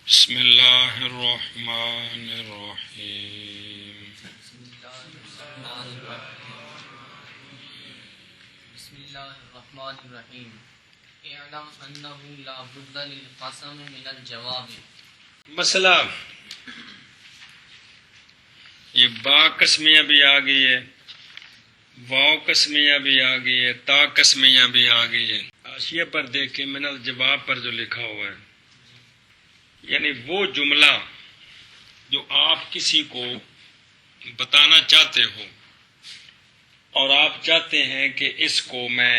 بسم اللہ الرحمن الرحیم بسم اللہ الرحمن الرحیم اعلم انه لا بد للقسم من الجواب. مسئلہ یہ با قسمیہ بھی آ گئی ہے، واو قسمیہ بھی آ گئی ہے، تا قسمیہ بھی آ گئی ہے۔ حاشیہ پر دیکھیں من الجواب پر جو لکھا ہوا ہے، یعنی وہ جملہ جو آپ کسی کو بتانا چاہتے ہو اور آپ چاہتے ہیں کہ اس کو میں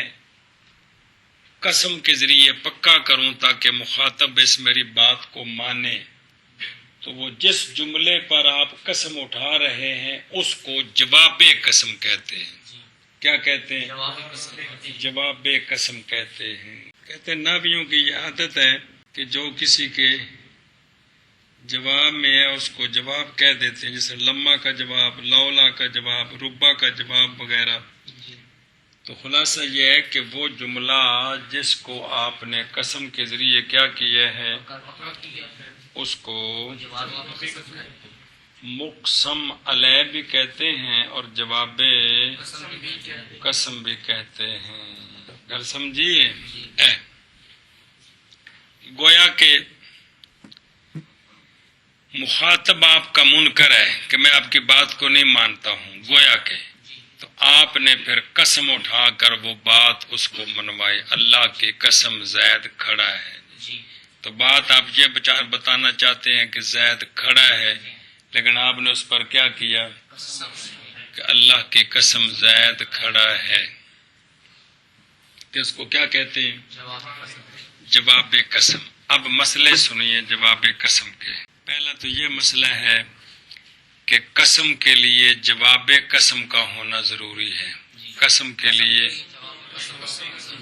قسم کے ذریعے پکا کروں تاکہ مخاطب اس میری بات کو مانے، تو وہ جس جملے پر آپ قسم اٹھا رہے ہیں اس کو جواب قسم کہتے ہیں۔ کیا کہتے ہیں؟ جواب قسم کہتے ہیں۔ کہتے ہیں نحویوں کی یہ عادت ہے کہ جو کسی کے جواب میں ہے اس کو جواب کہہ دیتے ہیں، جیسے لما کا جواب، لولا کا جواب، ربا کا جواب وغیرہ۔ تو خلاصہ یہ ہے کہ وہ جملہ جس کو آپ نے قسم کے ذریعے کیا کیا ہے اس کو مقسم علیہ بھی کہتے ہیں اور جواب قسم بھی کہتے ہیں۔ گل سمجھیے؟ گویا کہ مخاطب آپ کا منکر ہے کہ میں آپ کی بات کو نہیں مانتا ہوں، گویا کہ تو آپ نے پھر قسم اٹھا کر وہ بات اس کو منوائی، اللہ کی قسم زید کھڑا ہے۔ تو بات آپ یہ بتانا چاہتے ہیں کہ زید کھڑا ہے، لیکن آپ نے اس پر کیا کیا کہ اللہ کی قسم زید کھڑا ہے، کہ اس کو کیا کہتے ہیں؟ جواب قسم۔ اب مسئلے سنیے جواب قسم کے۔ پہلا تو یہ مسئلہ ہے کہ قسم کے لیے جواب قسم کا ہونا ضروری ہے۔ قسم کے لیے،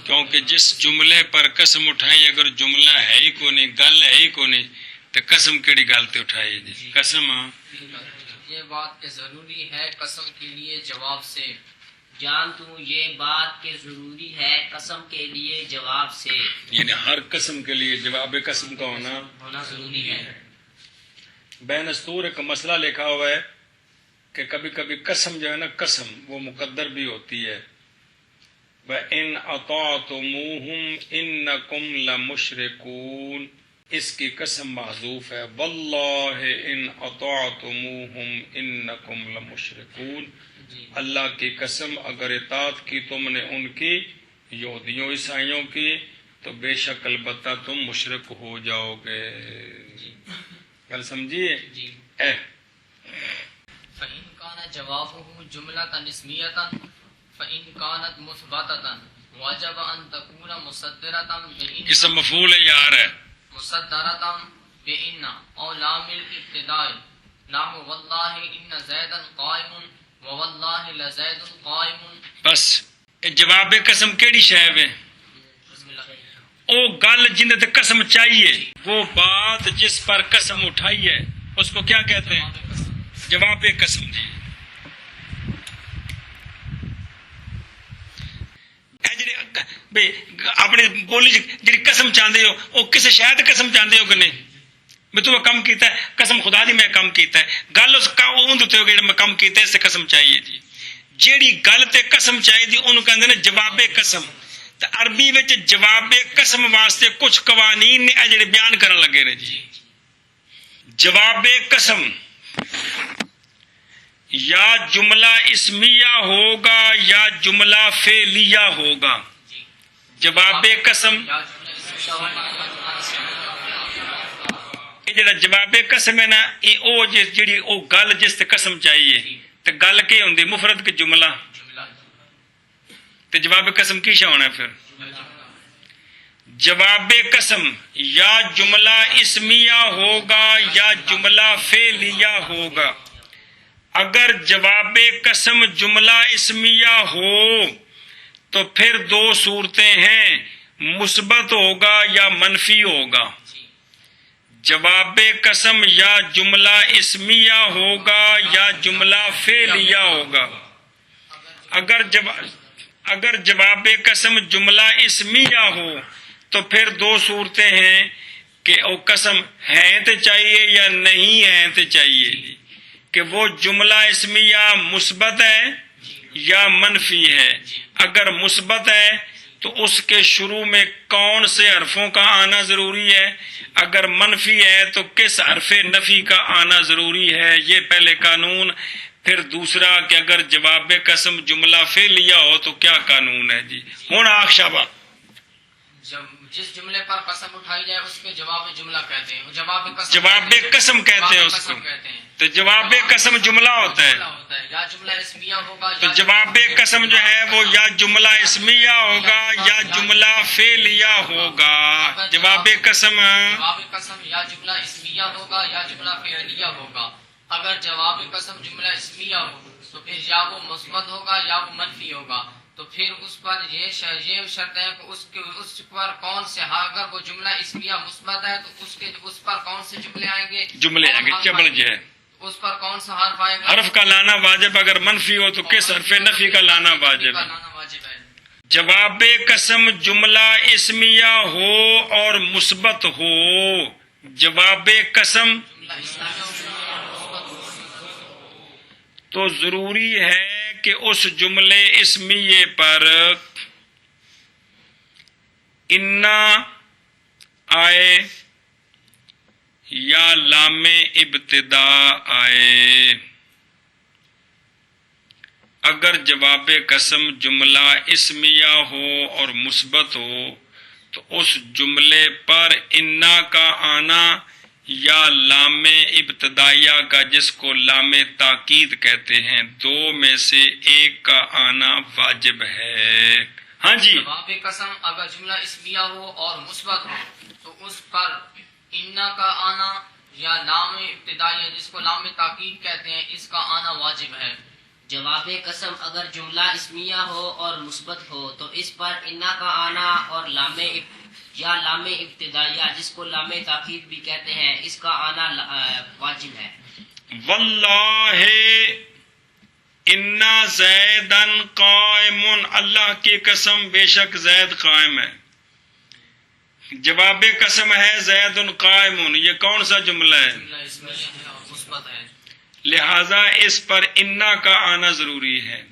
کیونکہ جس جملے پر قسم اٹھائی اگر جملہ ہے ہی کو نہیں، گل ہے ہی کو نہیں، تو قسم کیڑی گل تے اٹھائی جی؟ قسم یہ بات کہ ضروری ہے قسم کے لیے جواب سے، جان تو یہ بات کہ ضروری ہے قسم کے لیے جواب سے، یعنی ہر قسم کے لیے جواب قسم کا ہونا ضروری ہے۔ بین اسطور ایک مسئلہ لکھا ہوا ہے کہ کبھی کبھی قسم جو ہے نا، قسم وہ مقدر بھی ہوتی ہے۔ وَإِنْ أَطَعْتُمُوهُمْ إِنَّكُمْ لَمُشْرِكُونَ، اس کی قسم محذوف ہے۔ وَاللَّهِ إِنْ أَطَعْتُمُوهُمْ إِنَّكُمْ لَمُشْرِكُونَ، اللہ کی قسم اگر اطاعت کی تم نے ان کی، یہودیوں عیسائیوں کی، تو بے شک البتہ تم مشرک ہو جاؤ گے۔ گل سمجھیے؟ فَإِنْ كَانَ جَوَابُهُ جُمْلَةً اسْمِيَّةً فَإِنْ كَانَتْ مُثْبَتَةً وَجَبَ أَنْ تَكُونَ مُصَدَّرَةً بِإِنَّ، اس مفعول ہے یار ہے، مُصَدَّرَةً بِإِنَّ أَوْ لَامِ الْابْتِدَاءِ، نَحْوُ وَاللَّهِ إِنَّ زَيْدًا قَائِمٌ وَوَاللَّهِ لَزَيْدٌ قَائِمٌ۔ بس جواب قسم کیڑی شے ہے؟ او گل جن تے قسم چاہیے، وہ بات جس پر قسم اٹھائی ہے اس کو کیا کہتے ہیں؟ جواب قسم۔ جی اپنی بولی جی قسم چاہتے ہو، وہ کسی شاید قسم چاہتے ہو کہ نہیں بھی تو کم کیتا ہے، قسم خدا دی میں کم کیتا ہے، گل اس کا ہوگی میں کم کیتا ہے، اس سے قسم چاہیے جی۔ جیڑی گل تے قسم چاہیے انہوں کہتے ہیں جواب قسم۔ تو عربی وچ جواب قسم واسطے کچھ قوانین نے جڑے بیان کرن لگے نے جی۔ جواب قسم یا جملہ اسمیہ ہوگا یا جملہ فعلیہ ہوگا۔ جواب قسم جڑا جواب قسم ہے نا، یہ او جڑی او گل جس تے قسم چاہیے، تے گل کی ہوندی مفرد کے جملہ، تے جواب قسم کی شا ہونا ہے پھر؟ جواب قسم یا جملہ اسمیہ ہوگا یا جملہ فعلیہ ہوگا۔ اگر جواب قسم جملہ اسمیہ ہو تو پھر دو صورتیں ہیں، مثبت ہوگا یا منفی ہوگا۔ جواب قسم یا جملہ اسمیہ ہوگا یا جملہ فعلیہ ہوگا۔ اگر جواب قسم جملہ اسمیہ ہو تو پھر دو صورتیں ہیں، کہ وہ قسم ہے تو چاہیے یا نہیں ہے تو چاہیے جی، کہ وہ جملہ اسمیہ مثبت ہے یا منفی ہے. اگر مثبت ہے تو اس کے شروع میں کون سے حرفوں کا آنا ضروری ہے، اگر منفی ہے تو کس حرف نفی کا آنا ضروری ہے، یہ پہلے قانون. پھر دوسرا کہ اگر جواب قسم جملہ فعلیہ ہو تو کیا قانون ہے جی. ہوں آخ شابہ، جس جملے پر قسم اٹھائی جائے اس کے جواب جملہ کہتے ہیں، جواب قسم کہتے ہیں اس کو. تو جواب قسم جملہ ہوتا ہے، یا جملہ اسمیہ ہوگا. تو جواب قسم جو ہے وہ یا جملہ اسمیہ ہوگا یا جملہ فعلیہ ہوگا. جواب قسم یا جملہ اسمیہ ہوگا یا جملہ فعلیہ ہوگا. اگر جواب قسم جملہ اسمیہ ہو تو پھر یا وہ مثبت ہوگا یا وہ منفی ہوگا. تو پھر اس پر یہ شرط ہے کہ اس پر کون سے، اگر وہ جملہ اسمیہ مثبت ہے تو اس پر کون سے جملے آئیں گے، چبل جو ہے اس پر کون سا حرف آئے گا، حرف کا لانا واجب. اگر منفی ہو تو کس حرف نفی کا لانا واجب ہے. جواب قسم جملہ اسمیہ ہو اور مثبت ہو، جواب قسم تو ضروری ہے کہ اس جملے اسمیے پر انا آئے یا لام ابتدا آئے. اگر جواب قسم جملہ اسمیہ ہو اور مثبت ہو تو اس جملے پر انا کا آنا یا لام ابتدائیہ کا، جس کو لام تاکید کہتے ہیں، دو میں سے ایک کا آنا واجب ہے. ہاں جی، جواب قسم اگر جملہ اسمیہ ہو اور مثبت ہو تو اس پر انا کا آنا یا لام ابتدائیہ، جس کو لام تاکید کہتے ہیں، اس کا آنا واجب ہے. جواب قسم اگر جملہ اسمیہ ہو اور مثبت ہو تو اس پر انا کا آنا اور لام ابتدائیہ، جس کو لام تاکید بھی کہتے ہیں، اس کا آنا واجب ہے. واللہ انا زیدن قائم، اللہ کی قسم بے شک زید قائم ہے. جواب قسم ہے زید قائم، یہ کون سا جملہ ہے؟ جملہ اسمیہ ہے اور مثبت ہے، لہذا اس پر انا کا آنا ضروری ہے.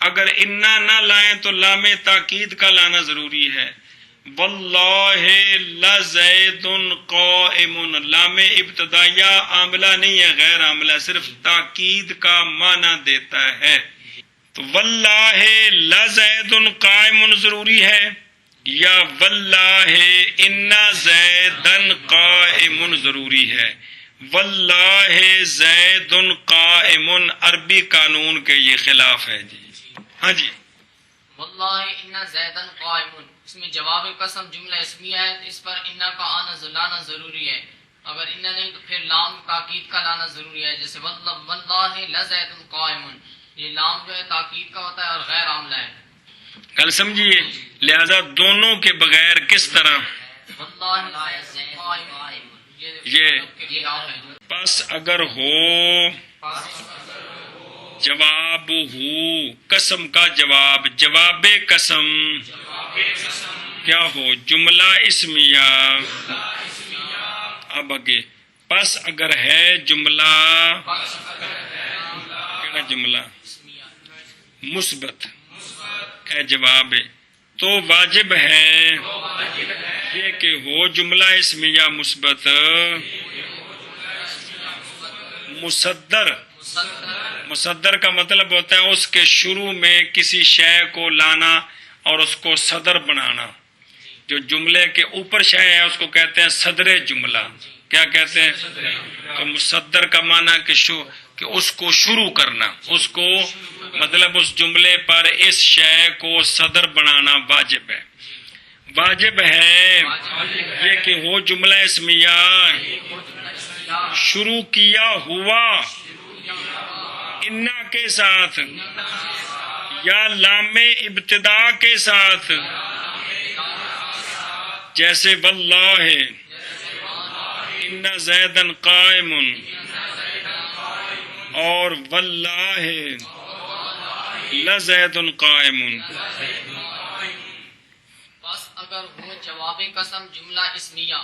اگر انا نہ لائیں تو لام تاکید کا لانا ضروری ہے. واللہ لزید قائم، لام ابتدائیہ عاملہ نہیں ہے، غیر عاملہ، صرف تاکید کا معنی دیتا ہے. تو واللہ لزید قائم ضروری ہے یا واللہ انا زیدن قائم ضروری ہے. واللہ زید قائم عربی قانون کے یہ خلاف ہے جی. ہاں جی، واللہ انا زیدن قائم، اس میں جواب قسم جملہ اسمیہ ہے تو اس پر انا کا آنا لانا ضروری ہے. اگر انا نہیں تو پھر لام تاکید کا لانا ضروری ہے. جیسے واللہ لزید قائم، یہ لام جو ہے تاکید کا ہوتا ہے اور غیر عاملہ ہے. کل سمجھیے، لہذا دونوں کے بغیر کس طرح واللہ قائم، یہ پس اگر ہو جواب ہو قسم کا جواب، جواب قسم کیا ہو؟ جملہ اسمیہ. اب آگے پس اگر ہے جملہ، کیا جملہ مثبت ہے جواب، تو واجب ہے یہ کہ ہو جملہ اسمیہ مثبت مصدر. مصدر کا مطلب ہوتا ہے اس کے شروع میں کسی شے کو لانا اور اس کو صدر بنانا. جو جملے کے اوپر شے ہے اس کو کہتے ہیں صدر جملہ. کیا کہتے ہیں؟ تو مصدر کا معنی کہ اس کو شروع کرنا، اس کو مطلب اس جملے پر اس شے کو صدر بنانا واجب ہے. واجب ہے یہ کہ ہو جملہ اسمیہ شروع کیا ہوا انا کے ساتھ یا لام ابتدا کے ساتھ، جیسے واللہ ان زیدن قائم اور واللہ لزید قائم. بس اگر ہو جواب قسم جملہ اسمیہ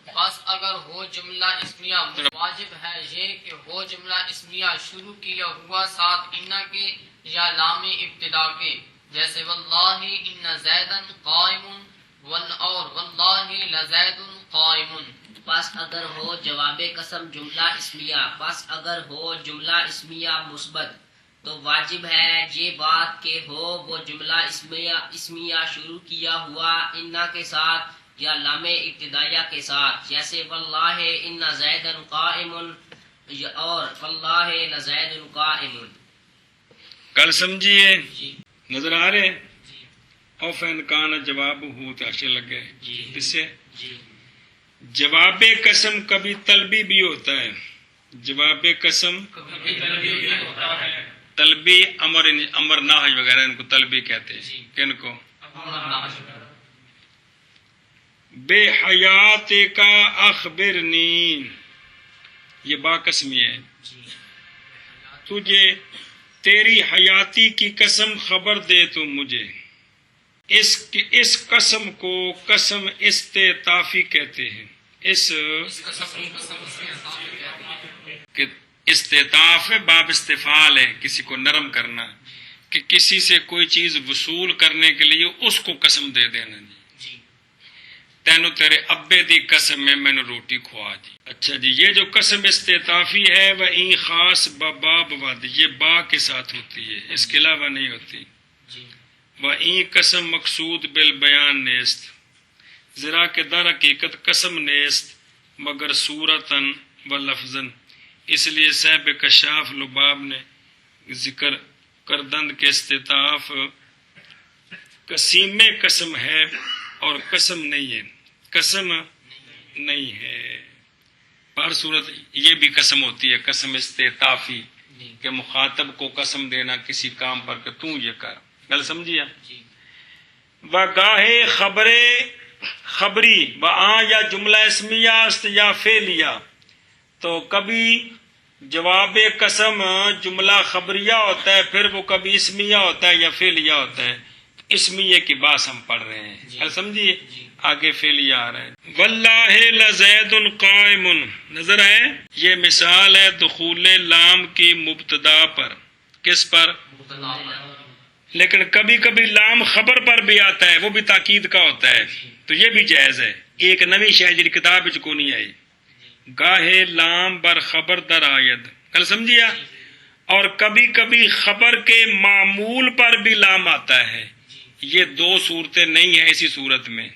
بس اگر ہو جملہ اسمیہ واجب ہے یہ کہ ہو جملہ اسمیہ شروع کیا ہوا ساتھ ان کے یا لام ابتدا کے، جیسے واللہ ان زیدن قائم اور واللہ لزید قائم۔ بس اگر ہو جواب قسم جملہ اسمیہ، بس اگر ہو جملہ اسمیہ مثبت تو واجب ہے یہ بات کہ ہو وہ جملہ اسمیہ شروع کیا ہوا انا کے ساتھ یا لام ابتدائیہ کے ساتھ، جیسے واللہ ان زیدن قائم اور واللہ لزید قائم۔ کل سمجھیے، جی نظر آ رہے؟ جی او فین کان جواب ہو تو اچھے لگ گئے۔ جی اس سے جی جواب قسم کبھی طلبی بھی ہوتا ہے، جواب قسم طلبی امر نہی وغیرہ ان کو طلبی کہتے ہیں۔ کن کو؟ بے حیات کا اخبرنی، یہ با قسمی ہے، تجھے تیری حیاتی کی قسم خبر دے تو مجھے۔ اس قسم کو قسم استعطافی کہتے ہیں۔ استعطاف باب استفعال ہے، کسی کو نرم کرنا، کہ کسی سے کوئی چیز وصول کرنے کے لیے اس کو قسم دے دینا۔ جی تینو تیرے ابے دی قسم میں نے روٹی کھوا دی۔ اچھا جی، یہ جو قسم استعطافی ہے وہ این خاص باب ود، یہ با کے ساتھ ہوتی ہے، اس کے علاوہ نہیں ہوتی۔ و این قسم مقصود بالبیان نیست، ذرا کہ در حقیقت قسم نیست مگر صورتاً و لفظاً، اس لیے صاحب کشاف لباب نے ذکر کردند کے استطاف قسیم قسم ہے اور قسم نہیں ہے، قسم نہیں ہے۔ ہر صورت یہ بھی قسم ہوتی ہے، قسم استعطافی، کہ مخاطب کو قسم دینا کسی کام پر کہ تم یہ کر۔ گل سمجھیا؟ وگاہے خبری و یا جملہ اسمیہ است یا فعلیہ، تو کبھی جواب قسم جملہ خبریہ ہوتا ہے، پھر وہ کبھی اسمیہ ہوتا ہے یا فعلیہ ہوتا ہے۔ اسمیہ کی بات ہم پڑھ رہے ہیں، گل سمجھیے؟ آگے فعلیہ آ رہا ہے۔ واللہ لزید قائم، نظر ہے؟ یہ مثال ہے دخول لام کی مبتدا پر۔ کس پر؟ لیکن کبھی کبھی لام خبر پر بھی آتا ہے، وہ بھی تاکید کا ہوتا ہے، تو یہ بھی جائز ہے۔ ایک نوی شے جی کتاب کو نہیں آئی، گاہے لام بر خبر در آید، کل سمجھیا؟ اور کبھی کبھی خبر کے معمول پر بھی لام آتا ہے۔ یہ دو صورتیں نہیں ہیں اسی صورت میں،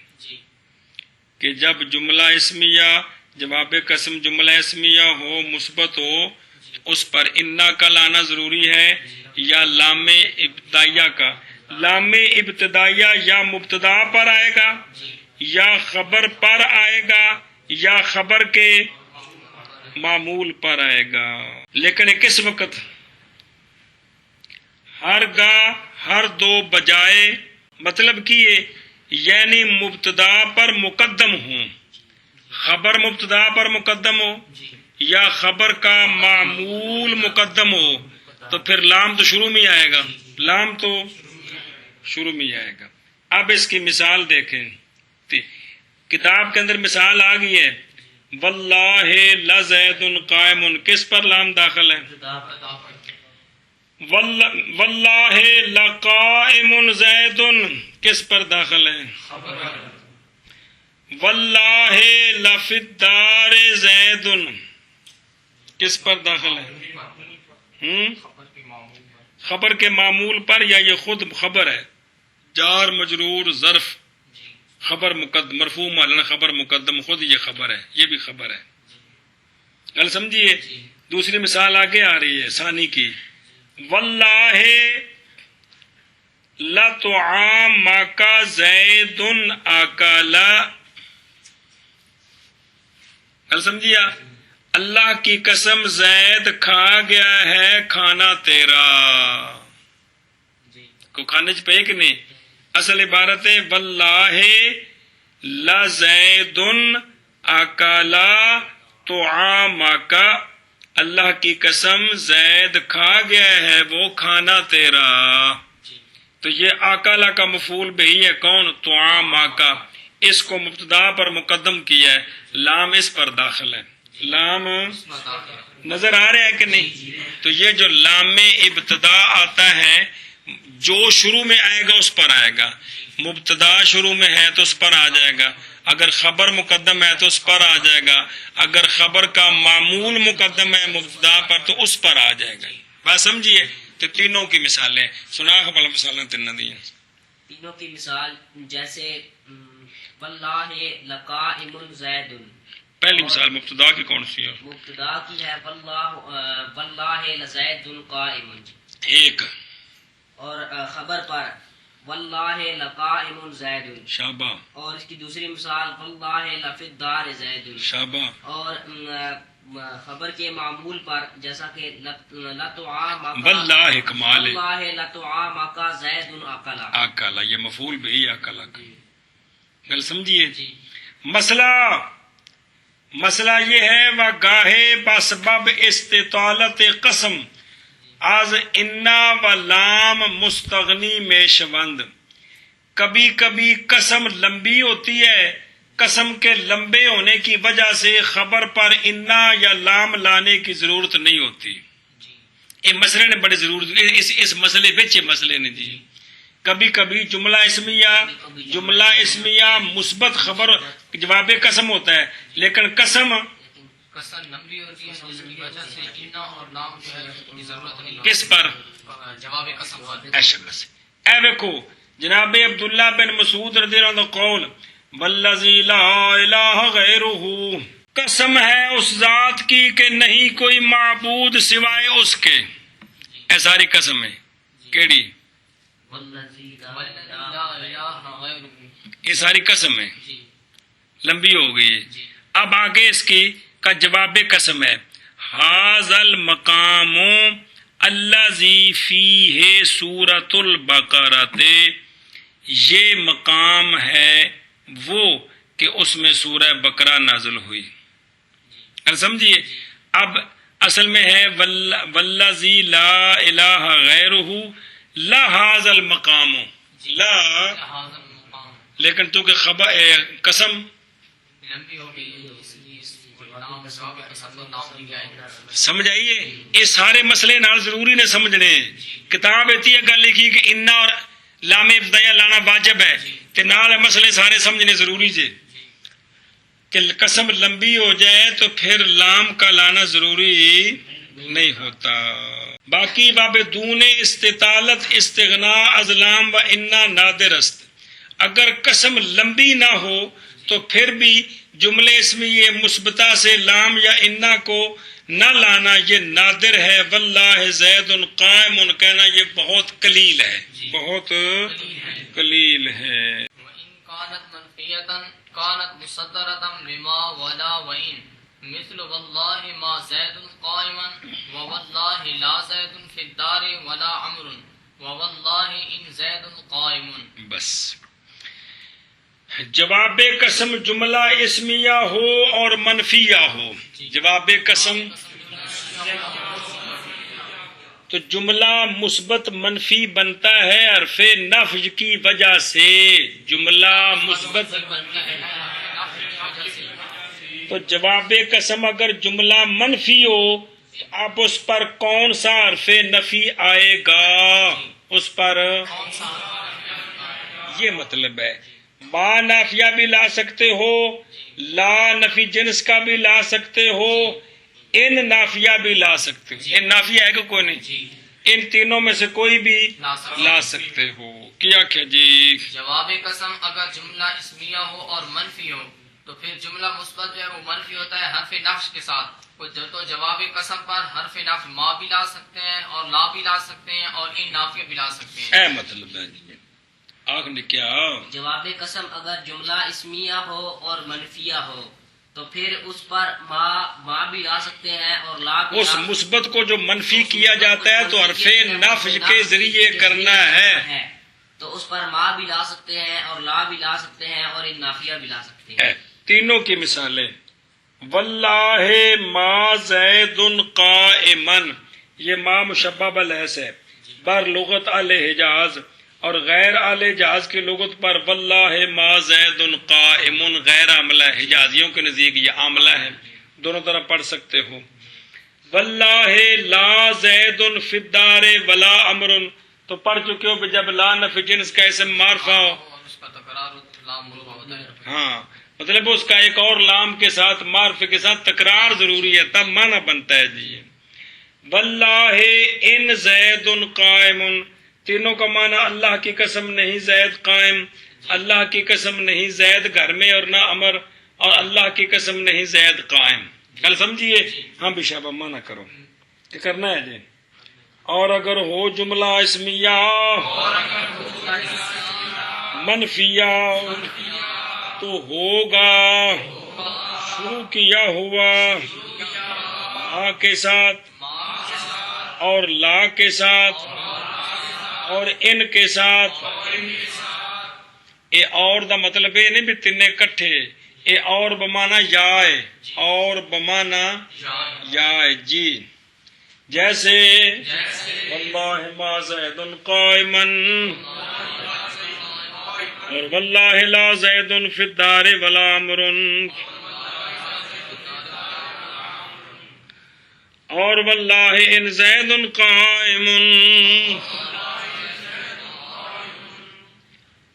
کہ جب جملہ اسمیہ جواب قسم جملہ اسمیہ ہو مثبت ہو اس پر انا کا لانا ضروری ہے یا لام ابتدائیہ کا۔ لام ابتدائیہ یا مبتدا پر آئے گا یا خبر پر آئے گا یا خبر کے معمول پر آئے گا، لیکن کس وقت؟ ہرگاہ ہر دو بجائے، مطلب کہ یعنی مبتدا پر مقدم ہوں، خبر مبتدا پر مقدم ہو یا خبر کا معمول مقدم ہو، تو پھر لام تو شروع میں آئے گا، لام تو شروع میں آئے گا۔ اب اس کی مثال دیکھیں، کتاب کے اندر مثال آ گئی ہے، واللہ لزید قائم، کس پر لام داخل ہے؟ واللہ لقائم زید، کس پر داخل ہے؟ واللہ لفی الدار زید، کس پر داخل ہے؟ خبر کے معمول پر، یا یہ خود خبر ہے؟ جار مجرور ظرف خبر مقدم مرفوع معلن خبر مقدم، خود یہ خبر ہے، یہ بھی خبر ہے۔ گل سمجھیے؟ دوسری مثال آگے آ رہی ہے ثانی کی، واللہ لطعامک زید اکل، گل سمجھیا؟ اللہ کی قسم زید کھا گیا ہے کھانا تیرا، کو کھانے چ پے کہ نہیں؟ اصل عبارت ہے واللہ لزید اکل طعامک، اللہ کی قسم زید کھا گیا ہے وہ کھانا تیرا۔ تو یہ اکلا کا مفعول بہی ہے، کون؟ طعامک۔ اس کو مبتدا پر مقدم کیا ہے، لام اس پر داخل ہے، لام نظر آ رہا ہے کہ نہیں؟ تو یہ جو لام ابتدا آتا ہے جو شروع میں آئے گا اس پر آئے گا، مبتدا شروع میں ہے تو اس پر آ جائے گا، اگر خبر مقدم ہے تو اس پر آ جائے گا، اگر خبر کا معمول مقدم ہے مبتدا پر تو اس پر آ جائے گا۔ بات سمجھیے؟ تو تینوں کی مثالیں سنا پہلے مثالیں تین دی ہیں۔ تینوں کی مثال جیسے واللہ لقائم زید، پہلی مثال مبتدا کی کون سی ہے؟ مبتدا کی ہے واللہ لزید قائم، ایک، اور خبر پر واللہ لقائم زید، شابہ، اور اس کی دوسری مثال واللہ لفی الدار زید، شابہ، اور خبر کے معمول پر جیسا کہ لطعامک واللہ کمال ہے، واللہ لطعامک زید اکلا، اکلا، یہ مفعول بھی اکلا کا، گل سمجھیے؟ جی مسئلہ یہ ہے وگاہے بسبب استطالت قسم از انا و لام مستغنی میں شوند، کبھی کبھی قسم لمبی ہوتی ہے، قسم کے لمبے ہونے کی وجہ سے خبر پر انا یا لام لانے کی ضرورت نہیں ہوتی۔ یہ مسئلے نے بڑے ضرورت، اس مسئلے بچ یہ مسئلے نے جی، کبھی کبھی جملہ اسمیہ مثبت خبر جواب قسم ہوتا ہے، لیکن قسم لمبی ہوتی ہے جس کی وجہ سے انا اور لام جو ہے کی ضرورت نہیں کس پر؟ جواب قسم پر۔ اے دیکھو جناب عبداللہ بن مسعود رضی اللہ عنہ قول والذی لا الہ غیرہ، قسم ہے اس ذات کی کہ نہیں کوئی معبود سوائے اس کے، اے ساری قسم ہے کیڑی؟ یہ ساری قسم ہے، لمبی ہو گئی ہے۔ اب آگے اس کی کا جواب قسم ہے، ھذا المقام الذی فیہ سورۃ البقرہ، یہ مقام ہے وہ کہ اس میں سورہ بقرہ نازل ہوئی۔ سمجھیے؟ اب اصل میں ہے والذی لا الہ غیرہ لا ھذا المقام، لا، لیکن تو کہ خبر قسم لمبی ہو گئی اس لیے نام جواب قسم کو نام نہیں آئے۔ سمجھ آئیے؟ یہ سارے مسئلے نال ضروری نے سمجھنے، کتاب ایتی ہے گل لکھی کہ انا اور لام ابتدائیہ لانا واجب ہے، تے نال مسئلے سارے سمجھنے ضروری سے، کہ قسم لمبی ہو جائے تو پھر لام کا لانا ضروری نہیں ہوتا۔ باقی باب دون استطالت استغناء از لام و انا نادر است، اگر قسم لمبی نہ ہو تو پھر بھی جملے اسمیہ مثبتہ سے لام یا انا کو نہ لانا یہ نادر ہے۔ واللہ زید قائم کہنا یہ بہت قلیل ہے، بہت قلیل ہے۔ وَإِن كَانَتْ مَنْفِيَةً كَانَتْ مُصَدَّرَةً بِمَا وَلَا وَإِن مثل واللہ ما زید قائما وواللہ لا زید فی الدار ولا عمر وواللہ ان زید قائم۔ بس جواب قسم جملہ اسمیہ ہو اور منفیہ ہو، جواب قسم تو جملہ مثبت منفی بنتا ہے حرف نفی کی وجہ سے، جملہ مثبت، تو جواب قسم اگر جملہ منفی ہو تو اب اس پر کون سا حرف نفی آئے گا؟ اس پر یہ مطلب ہے ما نافیہ بھی لا سکتے ہو، لا نفی جنس کا بھی لا سکتے ہو، ان نافیہ بھی لا سکتے ہو۔ ان نافیہ ہے کہ کوئی نہیں؟ ان تینوں میں سے کوئی بھی لا سکتے ہو۔ کیا کیا جی؟ جواب قسم اگر جملہ اسمیہ ہو اور منفی ہو تو پھر جملہ مثبت جو ہے وہ منفی ہوتا ہے حرف نفی کے ساتھ، تو جواب قسم پر حرف نفی ما بھی لا سکتے ہیں اور لا بھی لا سکتے ہیں اور ان نافیہ بھی لا سکتے ہیں۔ اے مطلب ہے جی آخ نے کیا؟ جواب قسم اگر جملہ اسمیہ ہو اور منفیہ ہو تو پھر اس پر ما بھی لا سکتے ہیں اور لا بھی، اس مثبت کو جو منفی کیا جاتا ہے تو حرف نفی کے ذریعے کرنا ہے، تو اس پر ما بھی لا سکتے ہیں اور لا بھی لا سکتے ہیں اور ان نافیہ بھی لا سکتے ہیں۔ تینوں کی مثالیں واللہ ما زید قائما، یہ ما مشبہ بالحس ہے، بر لغت الحجاز اور غیر اہل حجاز کے لغت پر واللہ ما زید قائم غیر عاملہ ہے، حجازیوں کے نزدیک یہ عاملہ ہے، دونوں طرح پڑھ سکتے ہو۔ واللہ لا زید فی الدار ولا امر، تو پڑھ چکے ہو جب لا نفی جنس کا اسم معرفہ ہو، اور اس کا تکرار لام مرغا ہوتا ہے۔ ہاں مطلب اس کا ایک اور لام کے ساتھ معرفے کے ساتھ تکرار ضروری ہے، تب معنی بنتا ہے جی۔ واللہ ان زید قائم، تینوں کا معنی اللہ کی قسم نہیں زید قائم، اللہ کی قسم نہیں زید گھر میں اور نہ امر، اور اللہ کی قسم نہیں زید قائم۔ کل سمجھیے؟ ہاں بھی شابہ معنی کرو، کیا کرنا ہے جی؟ اور اگر ہو جملہ اسمیہ منفیہ تو ہوگا شروع کیا ہوا ماں کے ساتھ اور لا کے ساتھ اور ان کے ساتھ۔ اے اور دا مطلب یہ نہیں بھی تینے کٹھے، اے اور بمانا یائے، اور بمانا یائے جی۔ جیسے واللہ ما زید قائما اور واللہ لا زید فی الدار ولا امر، اور واللہ ان زید قائم،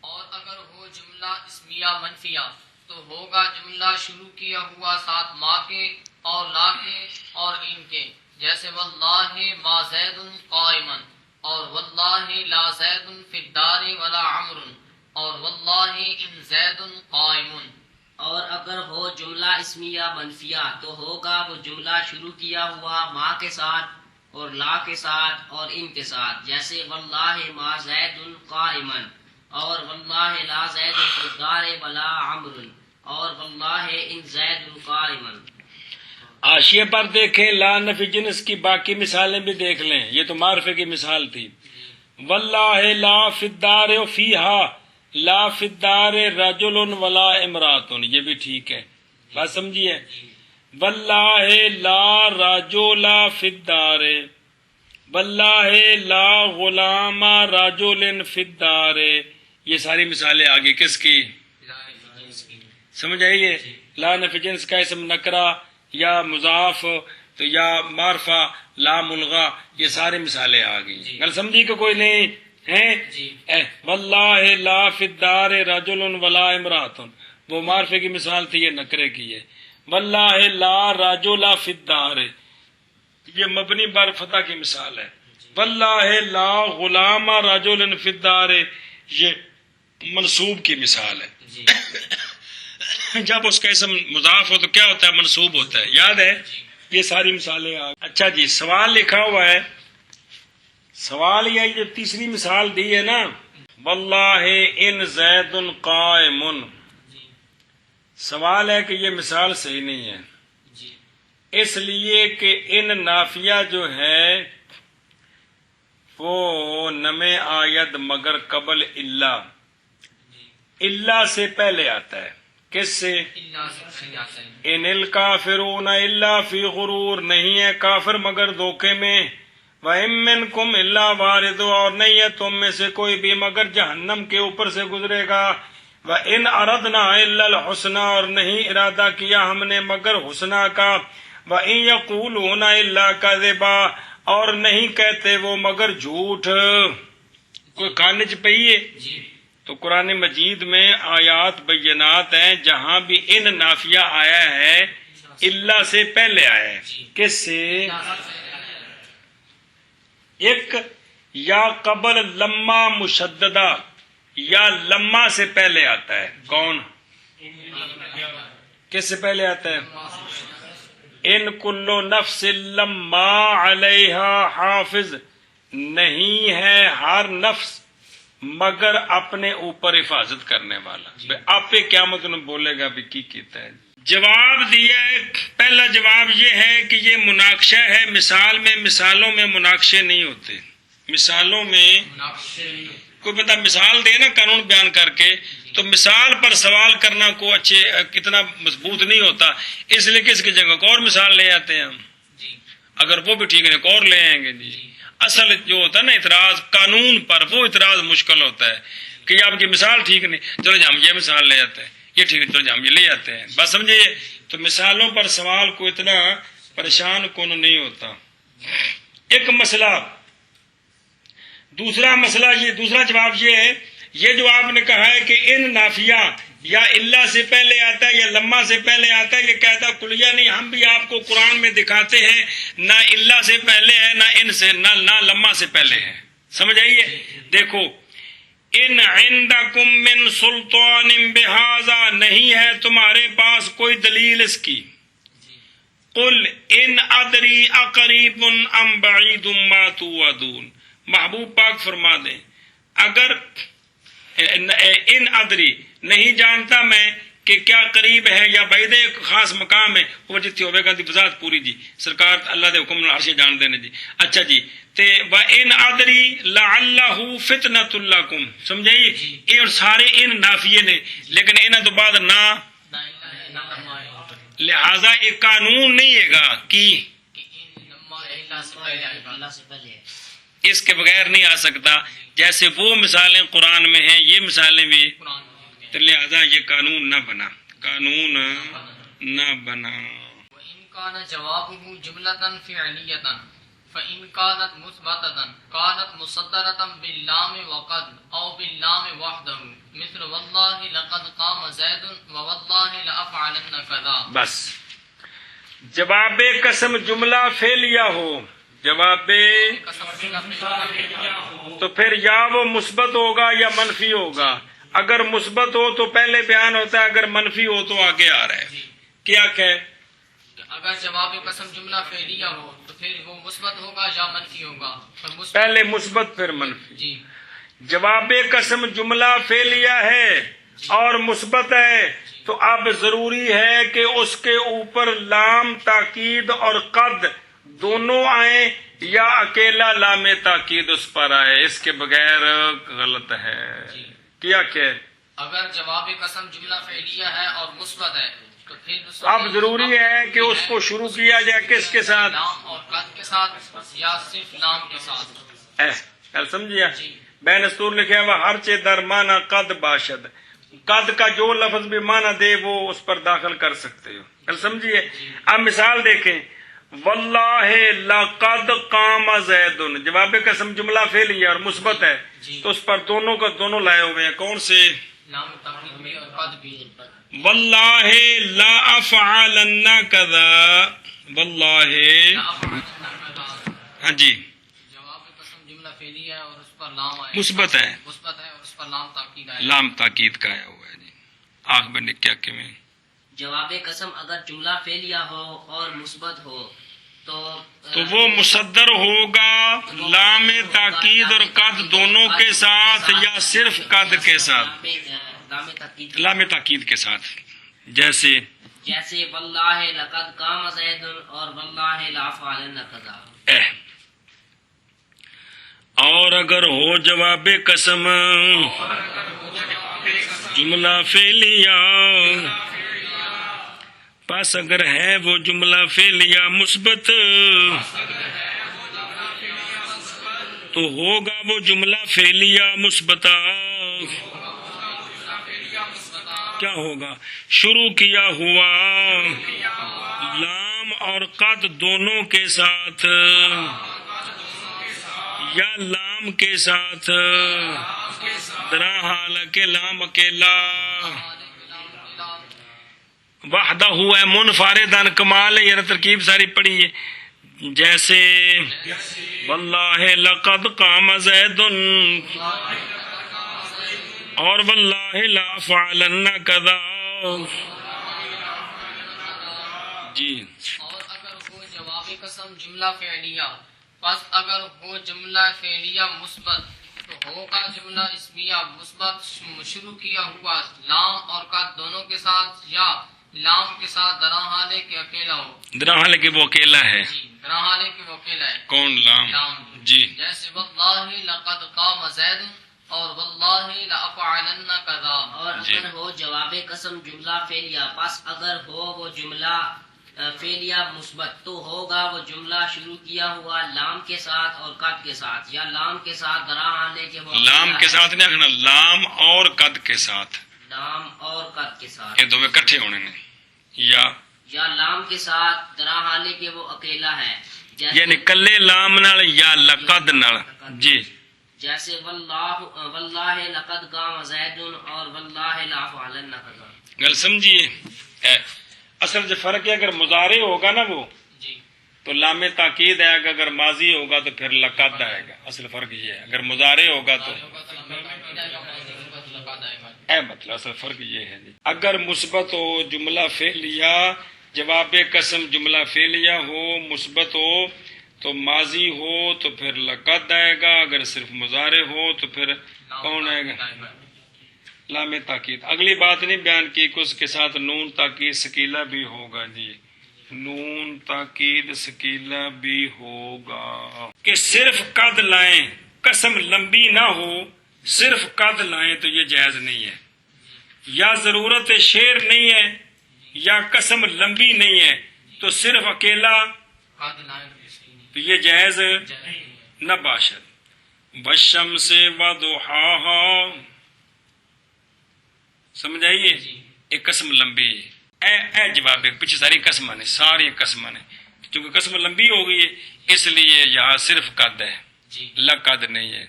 اور اگر ہو جملہ اسمیہ منفیہ تو ہوگا جملہ شروع کیا ہوا ساتھ ما کے اور لا کے اور ان کے، جیسے واللہ ما زید قائما اور واللہ لا زید فی الدار ولا عمر اور واللہ ان زید قائم۔ اور اگر ہو جملہ اسمیہ منفیہ تو ہوگا وہ جملہ شروع کیا ہوا ما کے ساتھ اور لا کے ساتھ اور ان کے ساتھ، جیسے واللہ ما زید قائما اور واللہ لا زید فی الدار ولا عمر اور واللہ ان زید قائما۔ حاشیے پر دیکھیں لا نفی جنس کی باقی مثالیں بھی دیکھ لیں، یہ تو معرفے کی مثال تھی۔ واللہ لا فی الدار فیہا لا فی الدار رجل ولا امرات، یہ بھی ٹھیک ہے، بات سمجھیے۔ واللہ لا رجل فی الدار، واللہ لا غلام رجل فی الدار، یہ ساری مثالیں آگے کس کی سمجھ آئیے؟ لا نفی جنس کا اسم نکرہ یا مضاف تو یا معرفہ لا ملغا، یہ ساری مثالیں آ گئی۔ گل سمجھی کہ کوئی نہیں ہیں؟ واللہ لا فی الدار رجل ولا امرات، وہ معرفے کی مثال تھی، یہ نکرے کی ہے۔ واللہ لا رجل فی الدار، یہ مبنی بر فتح کی مثال ہے۔ واللہ لا غلام رجل فی الدار، یہ منصوب کی مثال ہے۔ جب اس کا اسم مضاف ہو تو کیا ہوتا ہے؟ منصوب ہوتا ہے، یاد ہے؟ یہ ساری مثالیں اچھا جی سوال لکھا ہوا ہے، سوال یہ جو تیسری مثال دی ہے نا، واللہ ان زید قائم، سوال ہے کہ یہ مثال صحیح نہیں ہے، اس لیے کہ ان نافیہ جو ہے وہ نمے آید مگر قبل اللہ سے پہلے آتا ہے۔ کس سے؟ ان الکافرون الا فی غرور، نہیں ہے کافر مگر دھوکے میں۔ وَإِن مِّنكُمْ إِلَّا وَارِدُ، اور نہیں ہے تم میں سے کوئی بھی مگر جہنم کے اوپر سے گزرے گا۔ وَإِنْ أَرَدْنَا إِلَّا الْحُسْنَى، اور نہیں ارادہ کیا ہم نے مگر حسنہ کا۔ وَإِنْ يَقُولُونَ إِلَّا كَذِبًا، اور نہیں کہتے وہ مگر جھوٹ۔ کوئی کانج پہیے؟ تو قرآن مجید میں آیات بینات ہیں جہاں بھی ان نافیہ آیا ہے اللہ سے پہلے آیا ہے۔ کس سے؟ ایک یا قبل لما مشددہ، یا لما سے پہلے آتا ہے۔ کون؟ کس سے پہلے آتا ہے؟ ان کل نفس لما علیہا حافظ، نہیں ہے ہر نفس مگر اپنے اوپر حفاظت کرنے والا۔ آپ پہ قیامت میں بولے گا بھی کی کیتا ہے۔ جواب دیا ہے، پہلا جواب یہ ہے کہ یہ مناقشہ ہے مثال میں، مثالوں میں مناقشے نہیں ہوتے۔ مثالوں میں کوئی بندہ مثال دے نا قانون بیان کر کے تو مثال پر سوال کرنا کو اچھے کتنا مضبوط نہیں ہوتا، اس لیے کس کی جگہ کو اور مثال لے آتے ہیں ہم، اگر وہ بھی ٹھیک ہے ایک اور لے آئیں گے جی۔ اصل جو ہوتا ہے نا اعتراض قانون پر، وہ اعتراض مشکل ہوتا ہے کہ یہ آپ کی مثال ٹھیک نہیں، چلو جی ہم یہ مثال لے آتے ہیں، یہ ٹھیک ہے چلو جی ہم یہ لے آتے ہیں، بس سمجھے. تو مثالوں پر سوال کو اتنا پریشان کون نہیں ہوتا. ایک مسئلہ. دوسرا مسئلہ یہ، دوسرا جواب یہ ہے، یہ جو آپ نے کہا ہے کہ ان نافیہ یا اللہ سے پہلے آتا ہے یا لما سے پہلے آتا ہے، یہ کہتا کلیہ نہیں. ہم بھی آپ کو قرآن میں دکھاتے ہیں نہ اللہ سے پہلے ہے نہ ان سے نہ لما سے پہلے ہے. سمجھ آئیے؟ دیکھو، ان عندکم من سلطان بہذا، نہیں ہے تمہارے پاس کوئی دلیل اس کی. قل ان ادری اقریب ام بعید ما توعدون، محبوب پاک فرما دیں اگر ان ادری، نہیں جانتا میں کہ کیا قریب ہے یا بعید ہے، ایک خاص مقام ہے وہ جتھی ہوئے گا دی وضاحت پوری جی سرکار اللہ دے حکم عرش جان دینے جی. اچھا جی، تے وَإِنْ أَدْرِي لَعَلَّهُ فِتْنَةٌ لَكُمْ، سمجھائیے یہ اور سارے ان نافیے نے، لیکن انہاں تو بعد نہ، لہذا ایک قانون نہیں ہے گا کہ اس کے بغیر نہیں آ سکتا. جیسے وہ مثالیں قرآن میں ہیں یہ مثالیں بھی، تو لہذا یہ قانون نہ بنا، قانون نہ بنا. وَإِنْ كَانَ جَوَابُهُ جُمْلَةً فِعْلِيَّةً فَإِنْ كَانَتْ مُثْبَتَةً كَانَتْ مُصَدَّرَةً بِاللَّامِ وَقَدْ أَوْ بِاللَّامِ وَحْدَهُ مِثْلُ وَاللَّهِ لَقَدْ قَامَ زَيْدٌ وَوَاللَّهِ لَأَفْعَلَنَّ كَذَا. بس جواب قسم جملہ فعلیہ ہو، جواب تو پھر یا وہ مثبت ہوگا یا منفی ہوگا. اگر مثبت ہو تو پہلے بیان ہوتا ہے، اگر منفی ہو تو آگے آ رہا ہے. کیا کہ اگر جواب قسم جملہ فعلیہ ہو تو پھر وہ مثبت ہوگا یا منفی ہوگا. پہلے مثبت پھر منفی. جی، جواب قسم جملہ فعلیہ ہے اور مثبت ہے تو اب ضروری ہے کہ اس کے اوپر لام تاکید اور قد دونوں آئیں یا اکیلا لام تاکید اس پر آئے، اس کے بغیر غلط ہے. کیا کہ اگر جواب قسم جملہ فعلیہ ہے اور مثبت ہے تو پھر اب ضروری ہے کہ اس کو شروع کیا جائے کس کے ساتھ؟ لام اور قد کے ساتھ یا صرف لام کے ساتھ. کل سمجھیا؟ بین استور لکھا ہوا ہر چیز در معنی قد باشد، قد کا جو لفظ بھی معنی دے وہ اس پر داخل کر سکتے ہو. کل سمجھیے؟ اب مثال دیکھیں، واللہ لقد قام زید، جواب قسم جملہ فعلیہ اور مثبت ہے تو اس پر دونوں کا دونوں لائے ہوئے ہیں. کون سے؟ لام تاکید بھی اور قد بھی. واللہ لا افعلن کذا، واللہ ہاں جی جواب قسم جملہ فعلیہ ہے اور اس پر لام آیا مثبت ہے، مثبت ہے اور اس پر لام تاکید آیا. لام تاکید کا آیا ہوا ہے جی. آنکھ بند کیا کہ میں جواب قسم اگر جملہ فعلیہ ہو اور مثبت ہو تو وہ مصدر ہوگا لام تاکید اور قد دونوں کے ساتھ یا صرف قد کے ساتھ؟ لام تاکید کے ساتھ. جیسے واللہ لقد قام زید اور واللہ لافعلن کذا. اور اگر ہو جواب قسم جملہ فعلیہ، پس اگر ہے وہ جملہ فعلیہ مثبت تو ہوگا وہ جملہ فعلیہ مثبتہ. کیا ہوگا؟ شروع کیا ہوا لام اور قد دونوں کے ساتھ یا لام کے ساتھ، درا حالانکہ لام اکیلا، وحدہ ہوا ہے منفردن، کمال ہے. یہ ترکیب ساری پڑھی ہے. جیسے واللہ لقد قام زید اور واللہ لا فعلن کذا. جی، اور اگر ہو جواب قسم جملہ فعلیہ، پس اگر ہو جملہ فعلیہ مثبت تو ہوگا جملہ اسمیہ مثبت شروع کیا ہوا لام اور قد دونوں کے ساتھ یا لام کے ساتھ درا حالے کے اکیلا ہو. درا حالے کہ وہ اکیلا ہے. جی، درا حالے کہ وہ اکیلا ہے. کون؟ لام. جی، جیسے واللہ لقد قام زید اور واللہ لافعلن کذا. اور اگر ہو جواب قسم جملہ فعلیہ، پس اگر ہو وہ جملہ فعلیہ مثبت تو ہوگا وہ جملہ شروع کیا ہوا لام کے ساتھ اور قد کے ساتھ، یا لام کے ساتھ درا آنے کے وہ لام کے ساتھ نہیں آخنا، لام اور قد کے ساتھ، لام اور قد کے ساتھ، یہ دو اکٹھے ہونے نے، یا لام کے ساتھ درا آنے کے وہ اکیلا ہے، یعنی کلے لام نال یا لقد نال. جی جیسے واللہ لقد قام زید اور واللہ لا فعلن کذا. گل سمجھیے. اصل جو فرق ہے اگر مضارع ہوگا نا وہ جی تو لام تاکید آئے گا، اگر ماضی ہوگا تو پھر لقد آئے گا. اصل فرق یہ ہے، اگر مضارع ہوگا تو مطلب اصل فرق یہ ہے. اگر مثبت ہو جملہ فعلیہ، جواب قسم جملہ فعلیہ ہو، مثبت ہو تو ماضی ہو تو پھر لقد آئے گا، اگر صرف مضارع ہو تو پھر کون آئے گا؟ لام تاکید. اگلی بات نہیں بیان کی کہ اس کے ساتھ نون تاکید سکیلا بھی ہوگا. جی نون تاکید سکیلا بھی ہوگا. کہ صرف قد لائیں، قسم لمبی نہ ہو، صرف قد لائیں تو یہ جائز نہیں ہے. یا ضرورت شعر نہیں ہے یا قسم لمبی نہیں ہے تو صرف اکیلا تو یہ جائز نہ باشد. والشمس وضحاها، سمجھائیے ایک قسم لمبی ہے. اے جواب ہے، پیچھے ساری قسمیں نے، ساری قسمیں نے، کیونکہ قسم لمبی ہو گئی ہے اس لیے یہاں صرف قد ہے، لقد نہیں ہے.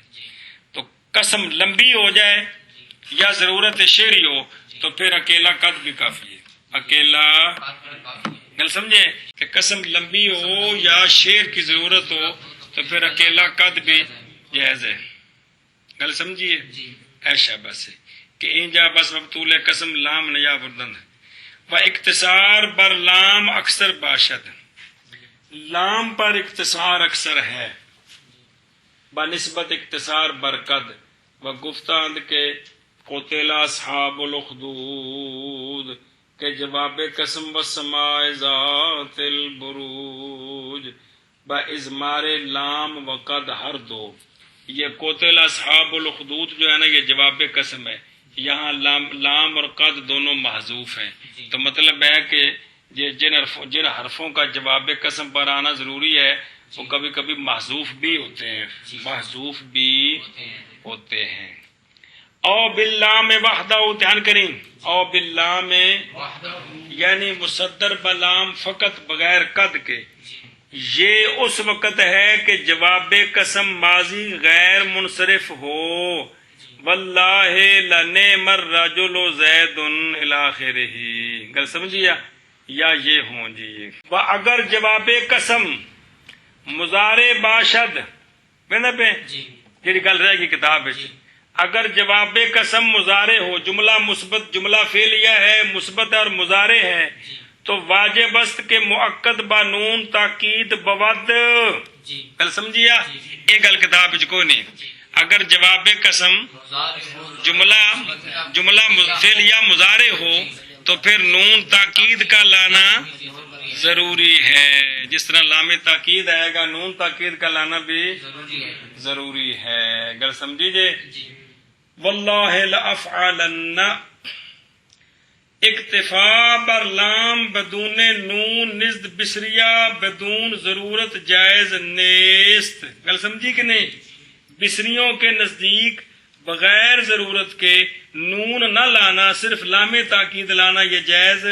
تو قسم لمبی ہو جائے یا ضرورت شعری ہو تو پھر اکیلا قد بھی کافی ہے. اکیلا گل سمجھے کہ قسم لمبی ہو یا شعر کی ضرورت ہو تو پھر اکیلا قد بھی جائز ہے. گل سمجھیے. ایشا بس کہ اینجا بس مبطول قسم لام نیا بردن و اختصار بر لام اکثر باشد. لام پر اختصار اکثر ہے بنسبت اختصار بر قد. و گفتند کے قتل اصحاب الاخدود کہ جواب قسم و سماع ذات البروج با ازمار لام و قد ہر دو. یہ قتل اصحاب الاخدود جو ہے نا یہ جواب قسم ہے، یہاں لام اور قد دونوں محذوف ہیں. تو مطلب ہے کہ جن حرفوں کا جواب قسم پر آنا ضروری ہے وہ کبھی کبھی محذوف بھی ہوتے ہیں، محذوف بھی ہوتے ہیں. او باللام وحدہ، دھیان کریں، او باللام یعنی مصدر بلام فقط بغیر قد کے. یہ اس وقت ہے کہ جواب قسم ماضی غیر منصرف ہو. واللہ لنعم الرجل زید الی آخرہ. گل سمجھیا یا یہ ہوں جی. و اگر جواب قسم مضارع باشد پہ جی گل رہے گی کتاب وچ. اگر جواب قسم مضارع ہو، جملہ مثبت جملہ فعلیہ ہے، مثبت اور مضارع ہے تو واجب است کہ مؤکد با نون تاکید بود. گل سمجھیا. یہ گل کتاب وچ کوئی نہیں. اگر جواب قسم جملہ فعلیہ مضارع ہو تو پھر نون تاکید کا لانا ضروری ہے. جس طرح لام تاکید آئے گا نون تاکید کا لانا بھی ضروری ہے. گل سمجھیے. واللہ لافعلن، اکتفا بر لام بدون نون نزد بسریہ بدون ضرورت جائز نیست. گل سمجھی کہ نہیں؟ بسریوں کے نزدیک بغیر ضرورت کے نون نہ لانا، صرف لام تاکید لانا یہ جائز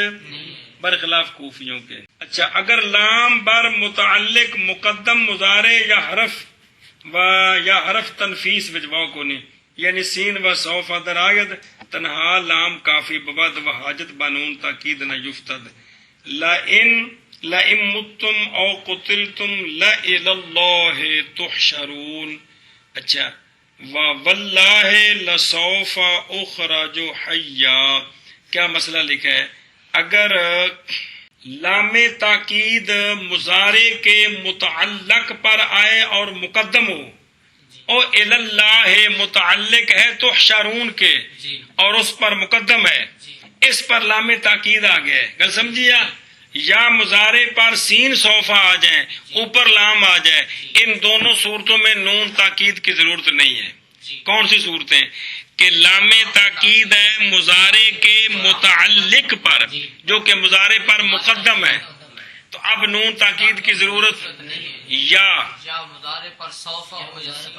برخلاف کوفیوں کے. اچھا اگر لام بر متعلق مقدم مضارع یا حرف تنفیس وجواؤ کو نہیں، یعنی سین و سوف در آید تنہا لام کافی ببد و حاجت بانون تاکید نہ یفتد. لئن متم او قتلتم لإلی اللہ تحشرون. اچھا واللہ لسوف اخرج حیا. کیا مسئلہ لکھا ہے؟ اگر لام تاکید مضارع کے متعلق پر آئے اور مقدم ہو، او اللہ متعلق ہے تحشرون کے اور اس پر مقدم ہے، اس پر لام تاکید آ گیا. گل سمجھیا. یا مضارع پر سین صوفہ آ جائیں، اوپر لام آ جائے، ان دونوں صورتوں میں نون تاکید کی ضرورت نہیں ہے. کون سی صورتیں؟ کہ لام تاکید ہے مضارع کے متعلق پر جو کہ مضارع پر مقدم ہے، تو اب نون تاکید کی ضرورت یا مضارع پر سوف ہو جائے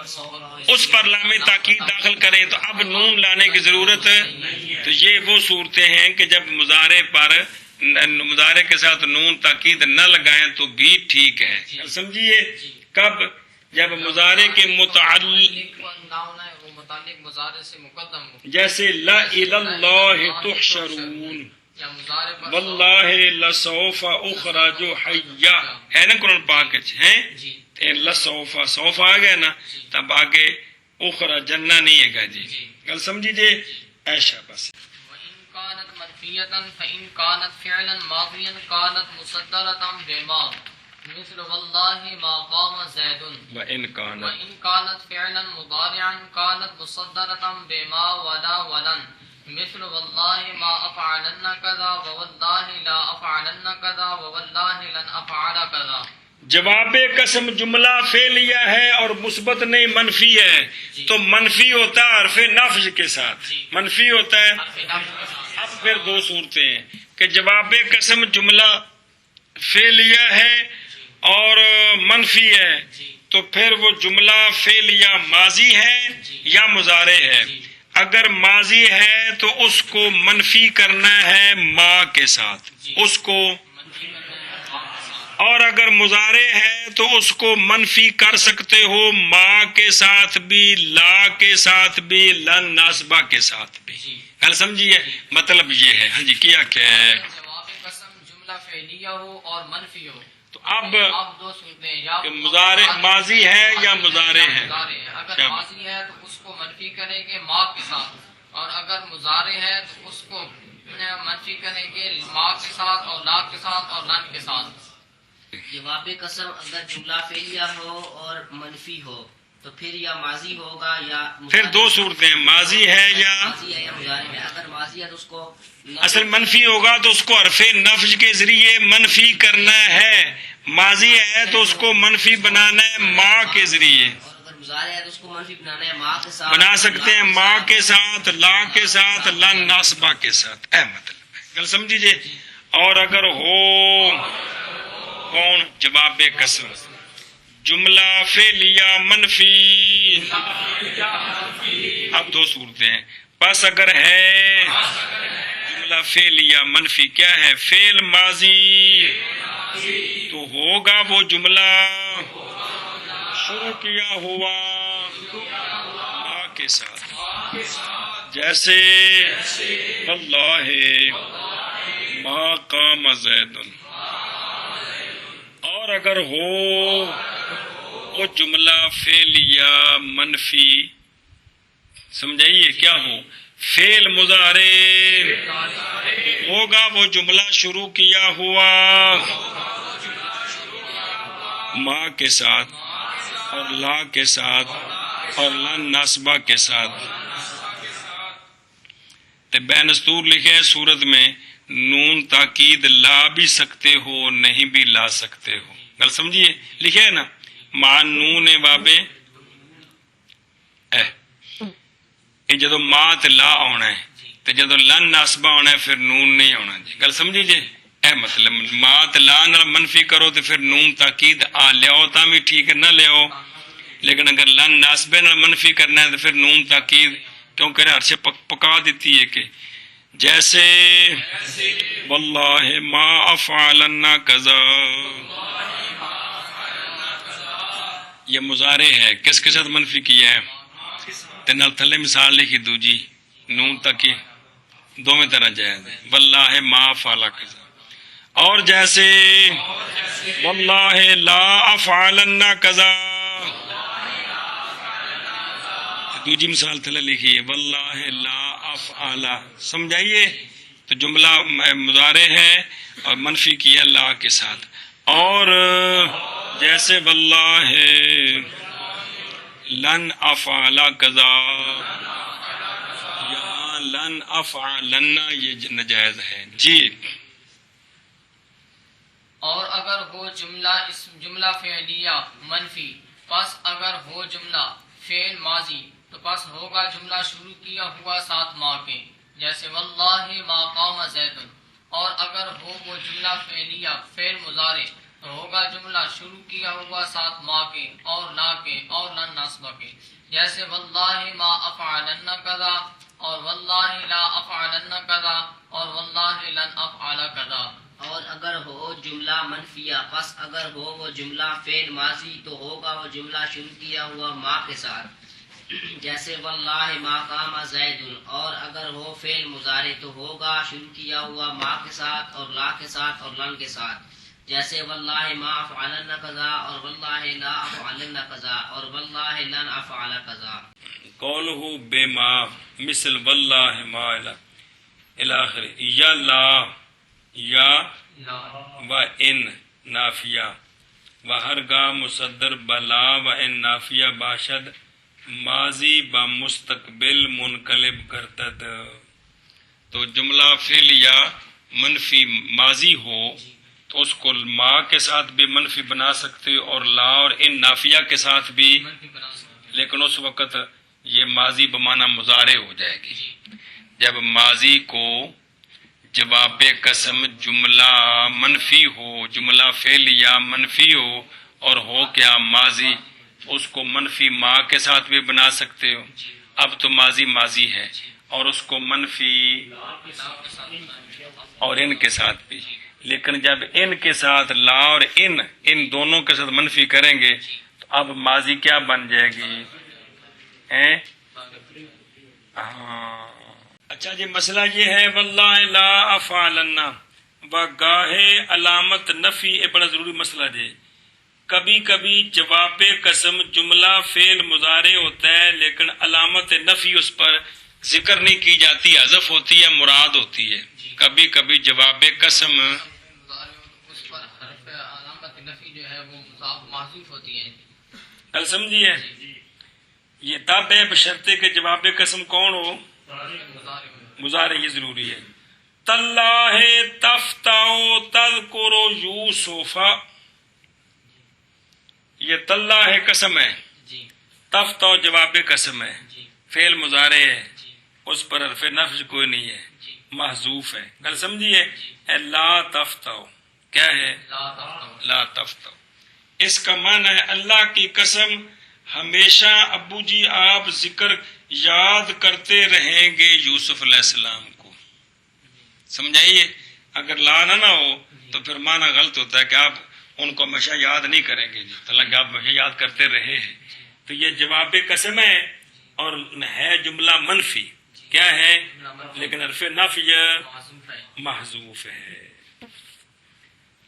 اس پر لام تاکید داخل کریں تو اب نون لانے کی ضرورت ہے. تو یہ وہ صورتیں ہیں کہ جب مضارع کے ساتھ نون تاکید نہ لگائیں تو بھی ٹھیک ہے. سمجھیے کب؟ جب مضارع کے متعلق مضارع سے مقدم ہو، جیسے لا الی اللہ تحشرون واللہ لسوف اخرج حیا ہے نا قرآن پاک ہیں لسوف سوف آ گیا نا تب آگے اخرجن نہیں ہے گا. جی گل سمجھیے ایشا بس. وَإِن كَانَتْ مَنْفِيَّةً فَإِن كَانَتْ فِعْلًا مَاضِيًا كَانَتْ مُصَدَّرَةً بِمَا مثل والله ما قام زيد. وَإِن كانت فعلا مضارعا كانت مصدرة بما ولا ولن مثل والله ما افعلن كذا ووالله لا افعلن كذا ووالله لن افعل كذا. جواب قسم جملہ فعلیہ ہے اور مثبت نہیں منفی ہے تو منفی ہوتا ہے حرف نفی کے ساتھ. منفی ہوتا ہے. اب پھر دو صورتیں ہیں کہ جواب قسم جملہ فعلیہ ہے اور منفی ہے تو پھر وہ جملہ فعلیہ ماضی ہے یا مضارع ہے. اگر ماضی ہے تو اس کو منفی کرنا ہے ما کے ساتھ اس کو، اور اگر مضارع ہے تو اس کو منفی کر سکتے ہو ما کے ساتھ بھی، لا کے ساتھ بھی، لن ناسبہ کے ساتھ بھی. گل سمجھیے مطلب یہ ہے. ہاں جی کیا ہے جواب قسم جملہ فعلیہ ہو اور منفی ہو تو اب دو صورتیں یا مضارع ماضی ہے یا مضارع ہے. اگر ماضی ہے تو اس کو منفی کریں گے ما کے ساتھ، اور اگر مضارع ہے تو اس کو منفی کریں گے ما کے ساتھ اور لا کے ساتھ اور لن کے ساتھ. جواب قسم اگر جملہ فعلیہ ہو اور منفی ہو تو پھر یا ماضی ہوگا یا پھر دو صورتیں ماضی ہے یا مضارع ہے. اگر ماضی ہے تو اس کو اصل منفی ہوگا تو اس کو حرف نفی کے ذریعے منفی کرنا ہے. ماضی ہے تو اس کو منفی بنانا ہے ما کے ذریعے. اور اگر مضارع ہے تو اس کو منفی بنانا ہے ما کے ساتھ. بنا سکتے ہیں ما کے ساتھ، لا کے ساتھ، لن ناسبہ کے ساتھ. مطلب ہے گل سمجھیے. اور اگر ہو کون جواب قسم جملہ فعلیہ منفی. اب دو صورتیں ہیں. پس اگر ہے جملہ فعلیہ منفی کیا ہے؟ فعل ماضی تو ہوگا وہ جملہ شروع کیا ہوا ما کے ساتھ، جیسے واللہ ما قام زید. اور اگر ہو وہ جملہ فعلیہ منفی سمجھائیے کیا ہو؟ فعل مضارع ہوگا وہ جملہ شروع کیا ہوا ما کے ساتھ اور لا کے ساتھ اور لن ناسبہ کے ساتھ. بینستور لکھے سورت میں نون تاکید لا بھی سکتے ہو نہیں بھی لا سکتے ہو. گل سمجھیے لکھے ہے نا مان نون بابے یہ جدو ما تے لا آنا ہے تے جدو لن ناسبہ آنا ہے پھر نون نہیں آنا. جی گل سمجھی جی مطلب ما تے لا نال منفی کرو تو پھر نون تاکید آ لیاؤ تا بھی ٹھیک ہے نہ لیاؤ، لیکن اگر لن ناسبے نال منفی کرنا ہے تو پھر نون تاکید کیونکہ عرش پکا دیتی ہے کہ جیسے واللہ ما افعلن کذا. یہ مضارع ہے کس کے ساتھ منفی کیا ہے؟ تینال تھلے مثال لکھی دو جی نون تک دو میں طرح جائز ہے واللہ ما افعل کذا. اور جیسے واللہ لا افعلن کذا دوسری مثال تھلے لکھی ہے واللہ لا افعل. سمجھائیے تو جملہ مضارع ہے اور منفی کیا لا کے ساتھ. اور جیسے واللہ لن افعل کذا یہاں لن افعلن یہ ناجائز ہے. جی اور اگر ہو جملہ فعلیہ منفی پس اگر ہو جملہ فعل ماضی تو پس ہوگا جملہ شروع کیا ہوا ساتھ ما کے، جیسے واللہ ما قام زید. اور اگر ہو وہ جملہ فعلیہ فعل مضارع تو ہوگا جملہ شروع کیا ہوا ساتھ ما کے اور لا کے اور لن نصب کے، جیسے واللہ ما افعلن کذا اور واللہ لا افعلن کذا اور واللہ لن افعل کذا۔ اور اگر ہو جملہ منفیہ پس اگر ہو وہ جملہ فعل ماضی تو ہوگا وہ جملہ شروع کیا ہوا ما کے ساتھ، جیسے واللہ ما قام زید، اور اگر ہو فعل مضارع تو ہوگا شروع کیا ہوا ما کے ساتھ اور لا کے ساتھ اور لن کے ساتھ، جیسے واللہ ما افعلن کذا اور واللہ لا افعلن کذا اور واللہ لن افعل کذا۔ قولہ بما مثل واللہ ما الاخر، یا لا یا و ان نافیہ و ہرگاہ مصدر بلا و ان نافیہ باشد ماضی با مستقبل منقلب کرتد۔ تو جملہ فعل یا منفی ماضی ہو تو اس کو ما کے ساتھ بھی منفی بنا سکتے اور لا اور ان نافیہ کے ساتھ بھی، لیکن اس وقت یہ ماضی بمعنی مضارع ہو جائے گی۔ جب ماضی کو جواب قسم جملہ منفی ہو، جملہ فعل یا منفی ہو اور ہو کیا ماضی، اس کو منفی ما کے ساتھ بھی بنا سکتے ہو، اب تو ماضی ماضی ہے، اور اس کو منفی اور ان کے ساتھ بھی، لیکن جب ان کے ساتھ لا اور ان دونوں کے ساتھ منفی کریں گے تو اب ماضی کیا بن جائے گی؟ ہاں اچھا جی، مسئلہ یہ ہے واللہ لا افعلن و گاہے علامت نفی، یہ بڑا ضروری مسئلہ جی۔ کبھی کبھی جواب قسم جملہ فعل مضارع ہوتا ہے لیکن علامت نفی اس پر ذکر نہیں کی جاتی، حذف ہوتی ہے، مراد ہوتی ہے۔ کبھی کبھی جواب قسم اس پر حرف علامت نفی جو ہے وہ محذوف ہوتی ہے۔ کل سمجھیے، یہ تب ہے بشرطے کہ جواب قسم کون ہو؟ مضارع، یہ ضروری ہے۔ تاللہ تفتح تذکر یوسف، یہ تاللہ قسم ہے، تفتح جواب قسم ہے، فعل مضارع ہے، اس پر حرف نفی کوئی نہیں ہے، محذوف ہے۔ کل سمجھیے، لا تفتح کیا ہے؟ لا تفتح، اس کا معنی ہے اللہ کی قسم ہمیشہ ابو جی آپ ذکر یاد کرتے رہیں گے یوسف علیہ السلام کو۔ سمجھائیے، اگر لا نہ ہو تو پھر معنی غلط ہوتا ہے کہ آپ ان کو ہمیشہ یاد نہیں کریں گے، حالانکہ آپ ہمیشہ یاد کرتے رہے ہیں۔ تو یہ جواب قسم ہے اور ہے جملہ منفی، کیا ہے؟ لیکن حرف نفی محذوف ہے۔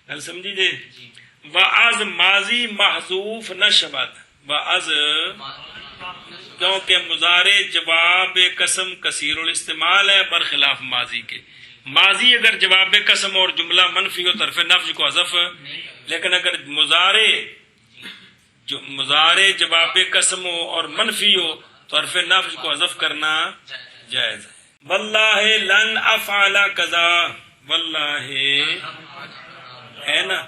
گل سمجھیے، وَعَز ماضی محذوف نہ شبد، وَعَز کیونکہ مضارع جواب قسم کثیر الاستعمال ہے برخلاف ماضی کے۔ ماضی اگر جواب قسم اور جملہ منفی ہو طرف نفی کو حذف، لیکن اگر مضارع جواب قسم ہو اور منفی ہو تو حرف نفی کو حذف کرنا جائز ہے۔ واللہ لن افعل کذا، واللہ ہے نا،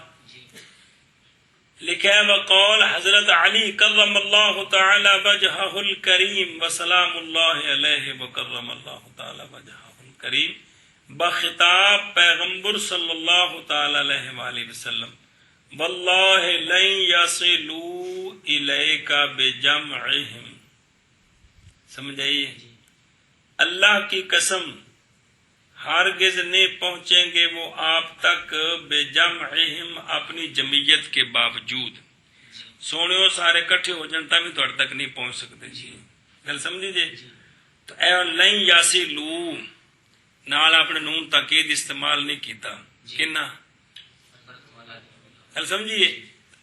لکھا ہے وقول حضرت علی کرم اللہ تعالی وجہہ الکریم وسلام اللہ علیہ وکرم اللہ تعالی وجہہ الکریم، بخطاب پیغمبر صلی اللہ تعالی علیہ وآلہ وسلم، واللہ لن یصلوا الیک بجمعہم۔ سمجھائیے، اللہ کی قسم ہرگز نہیں پہنچیں گے وہ آپ تک بجمعہم اپنی جمعیت کے باوجود، سونے سارے کٹھے ہو جان تب بھی تھوڑے تک نہیں پہنچ سکتے جی۔ گل سمجھی جی؟ تو اے لن یصلوا نال اپنے نون تاکید استعمال نہیں کیتا، کنا گل سمجھیے،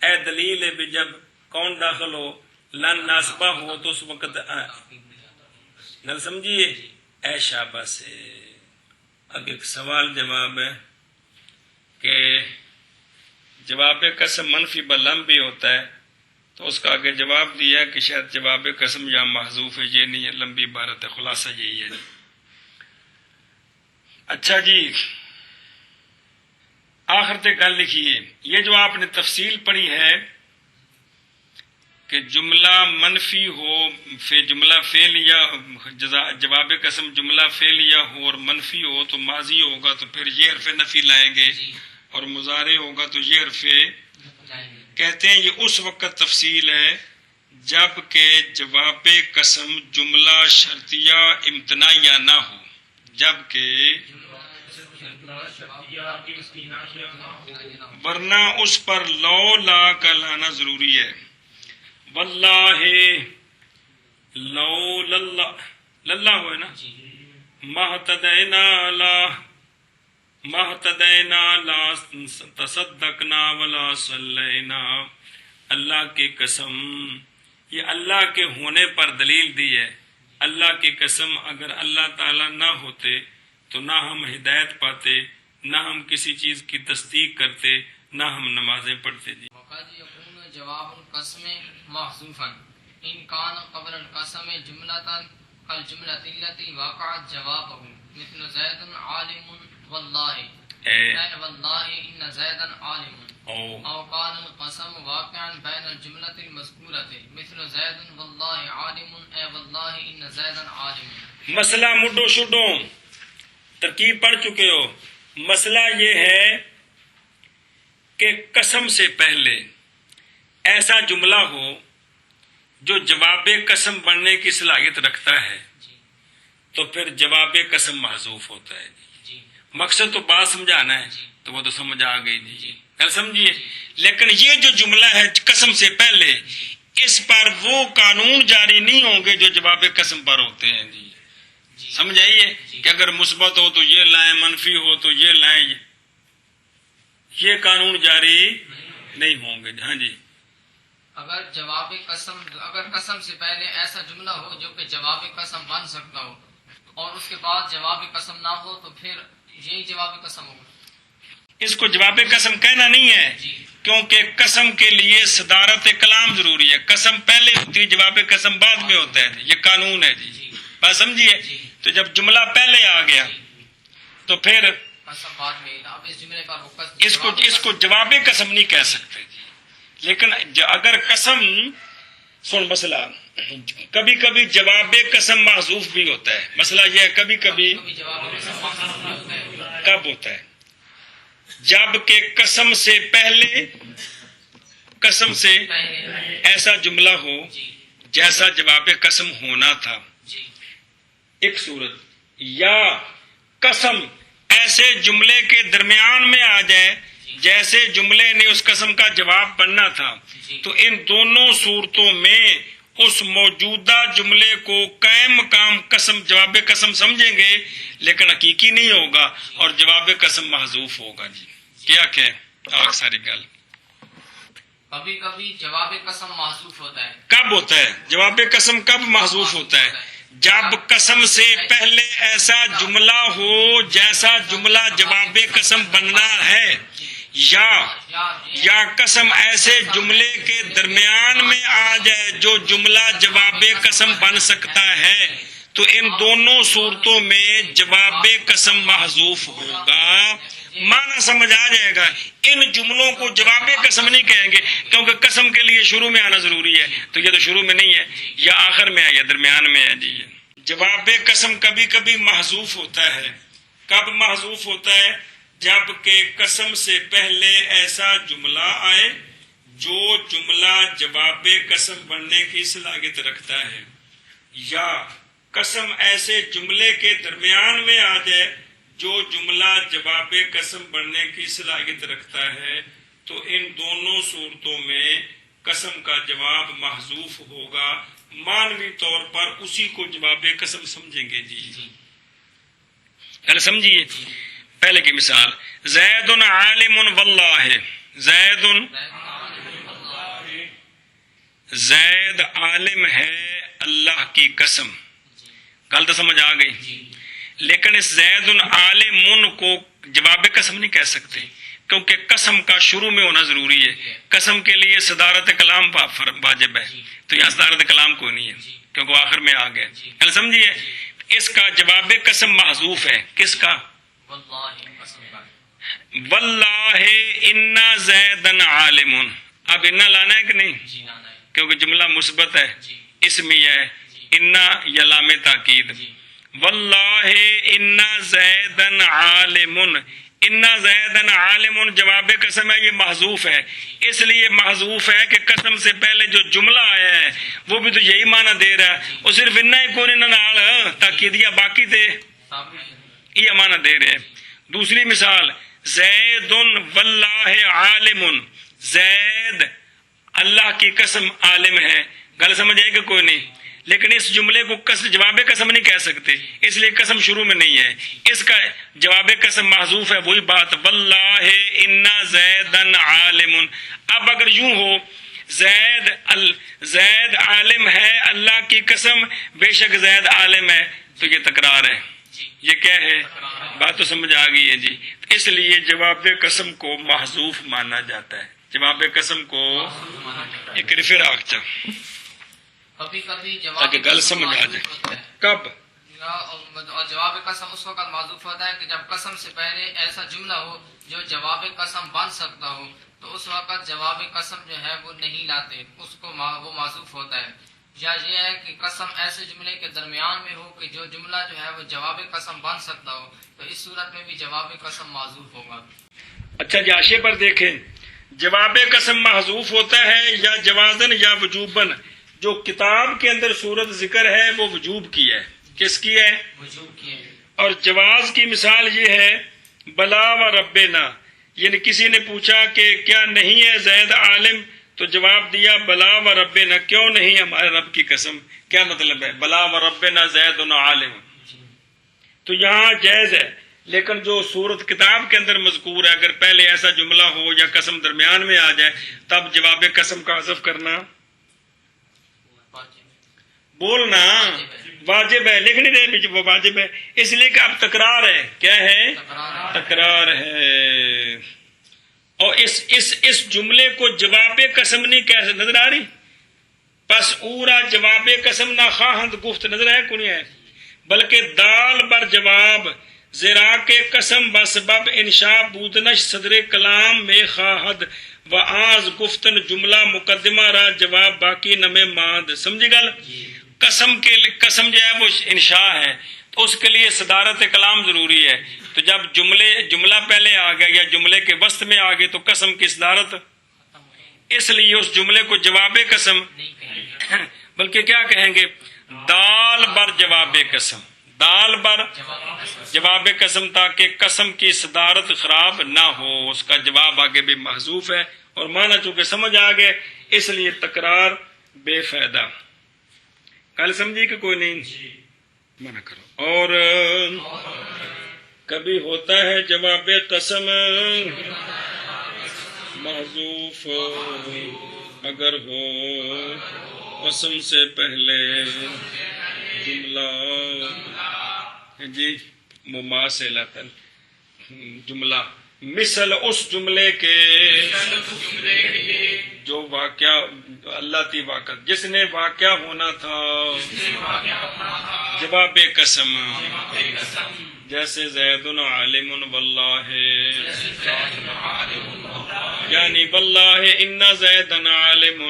اے دلیل ہے بھی جب کون داخل ہو لن ناسبہ ہو تو اس وقت گل سمجھیے، اے شابہ سے۔ اب ایک سوال جواب ہے کہ جواب قسم منفی بلم بھی ہوتا ہے، تو اس کا آگے جواب دیا کہ شاید جواب قسم یا محذوف ہے، یہ نہیں ہے، لمبی عبارت ہے، خلاصہ یہی ہے۔ اچھا جی، آخر تک گل لکھیے، یہ جو آپ نے تفصیل پڑھی ہے کہ جملہ منفی ہو، جملہ فعلیہ جواب قسم جملہ فعلیہ ہو اور منفی ہو تو ماضی ہوگا تو پھر یہ حرف نفی لائیں گے، اور مضارع ہوگا تو یہ حرف کہتے ہیں یہ اس وقت تفصیل ہے جب کہ جواب قسم جملہ شرطیہ امتناعیہ نہ ہو، جب کہ ورنہ اس پر لو لا کا لانا ضروری ہے. واللہ لو للہ ہو ہے نا، مہتدینا لا تصدقنا ولا صلینا. اللہ کی قسم، یہ اللہ کے ہونے پر دلیل دی ہے. اللہ کی قسم اگر اللہ تعالیٰ نہ ہوتے تو نہ ہم ہدایت پاتے، نہ ہم کسی چیز کی تصدیق کرتے، نہ ہم نمازیں پڑھتے. جی وقد يكون جواب القسم محذوفا ان كان قبل القسم جملة كالجملة التي وقعت جوابه مثل زيد عالم والله والله ان زيدا عالم او كان القسم واقعا بين الجملة المذكورة مثل زيد والله عالم والله ان زيدا عالم. مسئلہ مڈو شڈو ترکیب پڑھ چکے ہو. مسئلہ یہ ہے کہ قسم سے پہلے ایسا جملہ ہو جو جواب قسم بننے کی صلاحیت رکھتا ہے تو پھر جواب قسم محذوف ہوتا ہے. مقصد تو بات سمجھانا ہے تو وہ تو سمجھ آ گئی. جی سمجھیے. لیکن یہ جو جملہ ہے قسم سے پہلے، اس پر وہ قانون جاری نہیں ہوں گے جو جواب قسم پر ہوتے ہیں. جی سمجھ آئیے کہ اگر مثبت ہو تو یہ لائیں، منفی ہو تو یہ لائیں، یہ قانون جاری نہیں ہوں گے. ہاں جی. اگر جواب قسم، اگر قسم سے پہلے ایسا جملہ ہو جو کہ جواب قسم بن سکتا ہو اور اس کے بعد جواب قسم نہ ہو تو پھر یہی جواب قسم ہوگا. اس کو جواب قسم کہنا نہیں ہے کیونکہ قسم کے لیے صدارت کلام ضروری ہے. قسم پہلے ہوتی ہے، جواب قسم بعد میں ہوتا ہے. یہ قانون ہے. جی بات سمجھیے. تو جب جملہ پہلے آ گیا تو پھر قسم بعد میں، اب اس جملے پر اس کو جواب قسم نہیں کہہ سکتے. لیکن اگر قسم سن، مسئلہ کبھی کبھی جواب قسم محذوف بھی ہوتا ہے. مسئلہ یہ ہے کبھی کبھی کب ہوتا ہے جب کہ قسم سے پہلے، قسم سے ایسا جملہ ہو جیسا جواب قسم ہونا تھا. ایک صورت، یا قسم ایسے جملے کے درمیان میں آ جائے جیسے جملے نے اس قسم کا جواب بننا تھا. تو ان دونوں صورتوں میں اس موجودہ جملے کو قائم مقام قسم جواب قسم سمجھیں گے لیکن حقیقی نہیں ہوگا اور جواب قسم محذوف ہوگا. جی کیا کہ آخ ساری گل. کبھی کبھی جواب قسم محذوف ہوتا ہے. کب ہوتا ہے جواب قسم؟ کب محذوف ہوتا ہے؟ جب قسم سے پہلے ایسا جملہ ہو جیسا جملہ جواب قسم بننا ہے، یا قسم ایسے جملے کے درمیان میں آ جائے جو جملہ جواب قسم بن سکتا ہے. تو ان دونوں صورتوں میں جواب قسم محذوف ہوگا. معنی سمجھ آ جائے گا. ان جملوں کو جواب قسم نہیں کہیں گے کیونکہ قسم کے لیے شروع میں آنا ضروری ہے. تو یہ تو شروع میں نہیں ہے، یا آخر میں ہے یا درمیان میں ہے. جی جواب قسم کبھی کبھی محذوف ہوتا ہے. کب محذوف ہوتا ہے؟ جب کہ قسم سے پہلے ایسا جملہ آئے جو جملہ جواب قسم بننے کی صلاحیت رکھتا ہے، یا قسم ایسے جملے کے درمیان میں آ جائے جو جملہ جواب قسم بننے کی صلاحیت رکھتا ہے. تو ان دونوں صورتوں میں قسم کا جواب محذوف ہوگا. معنوی طور پر اسی کو جواب قسم سمجھیں گے. جی سمجھیے. پہلے کی مثال، زید عالم واللہ، زید عالم ہے اللہ کی قسم. گل تو سمجھ آ گئی. لیکن اس زید عالم کو جواب قسم نہیں کہہ سکتے کیونکہ قسم کا شروع میں ہونا ضروری ہے. قسم کے لیے صدارت کلام واجب ہے، تو یہاں صدارت کلام کو نہیں ہے کیونکہ وہ آخر میں آ گئے. گل سمجھیے. اس کا جواب قسم محذوف ہے. کس کا؟ واللہ ان زیدن عالم. اب انا لانا ہے کہ نہیں؟ کیونکہ جملہ مثبت ہے، جی اسمیہ ہے، انا یا لام تاکید. جی واللہ انا زیدن عالم، انا زیدن عالم جواب قسم ہے، یہ محذوف ہے. اس لیے محذوف ہے کہ قسم سے پہلے جو جملہ آیا ہے وہ بھی تو یہی معنی دے رہا ہے، وہ صرف انا ہی کون نال تاکیدیہ باقی تھے یہ معنی دے رہے. دوسری مثال زید واللہ عالم، زید اللہ کی قسم عالم ہے. گل سمجھ آئے کہ کوئی نہیں؟ لیکن اس جملے کو جواب قسم نہیں کہہ سکتے، اس لیے قسم شروع میں نہیں ہے، اس کا جواب قسم محذوف ہے. وہی بات واللہ انا زیدن عالم. اب اگر یوں ہو زید عالم ہے، اللہ کی قسم بے شک زید عالم ہے، تو یہ تکرار ہے. یہ کیا ہے؟ بات تو سمجھ آ گئی ہے جی. اس لیے جواب قسم کو محذوف مانا جاتا ہے. جواب قسم کو ایک ریفر آخچا کبھی کبھی تاکہ گل سمجھ آ جائے. کب؟ اور جواب قسم اس وقت معذوف ہوتا ہے کہ جب قسم سے پہلے ایسا جملہ ہو جو جواب قسم بن سکتا ہو، تو اس وقت جواب قسم جو ہے وہ نہیں لاتے، اس کو وہ معذوف ہوتا ہے. یا یہ ہے کہ قسم ایسے جملے کے درمیان میں ہو کہ جو جملہ جو ہے وہ جواب قسم بن سکتا ہو، تو اس صورت میں بھی جواب قسم معذوف ہوگا. اچھا جی حاشیے پر دیکھیں، جواب قسم محذوف ہوتا ہے یا جوازن یا وجوبن. جو کتاب کے اندر صورت ذکر ہے وہ وجوب کی ہے. کس کی ہے؟ وجوب کی ہے. اور جواز کی مثال یہ ہے بلا و ربنا، یعنی کسی نے پوچھا کہ کیا نہیں ہے زید عالم، تو جواب دیا بلا و ربنا، کیوں نہیں ہمارے رب کی قسم. کیا مطلب ہے؟ بلا و ربنا زید عالم. تو یہاں جائز ہے، لیکن جو صورت کتاب کے اندر مذکور ہے اگر پہلے ایسا جملہ ہو یا قسم درمیان میں آ جائے تب جواب قسم کا حذف کرنا بولنا واجب ہے. لکھ نہیں رہے وہ واجب ہے، اس لیے کہ اب تکرار ہے. کیا ہے؟ تکرار ہے. اور اس جملے کو جواب قسم نہیں کہہ نظر آ رہی، پس اورا جواب قسم نہ خواہند گفت نظر ہے کون ہے، بلکہ دال بر جواب زرا کے قسم بسبب انشاء بودنش صدر کلام میں خواہد و آز گفتن جملہ مقدمہ را جواب باقی نمے ماند. سمجھی گل؟ قسم جو ہے وہ انشاء ہے، تو اس کے لیے صدارت کلام ضروری ہے. تو جب جملہ پہلے آ گیا یا جملے کے وسط میں آ گئے تو قسم کی صدارت، اس لیے اس جملے کو جواب قسم بلکہ کیا کہیں گے؟ دال بر جواب قسم، دال بر جواب قسم، تاکہ قسم کی صدارت خراب نہ ہو. اس کا جواب آگے بھی محذوف ہے اور معنی چونکہ سمجھ آ گئے اس لیے تکرار بے فائدہ. کل سمجھی کہ کوئی نہیں؟ منع کرو. اور کبھی ہوتا ہے جواب قسم محذوف اگر ہو قسم سے پہلے جملہ جی مماثلتاً جملہ مثل اس جملے کے جو واقعہ اللہ تی واقع جس نے واقعہ ہونا تھا جواب قسم، جیسے زید عالم واللہ، یعنی واللہ ان زیدن عالم.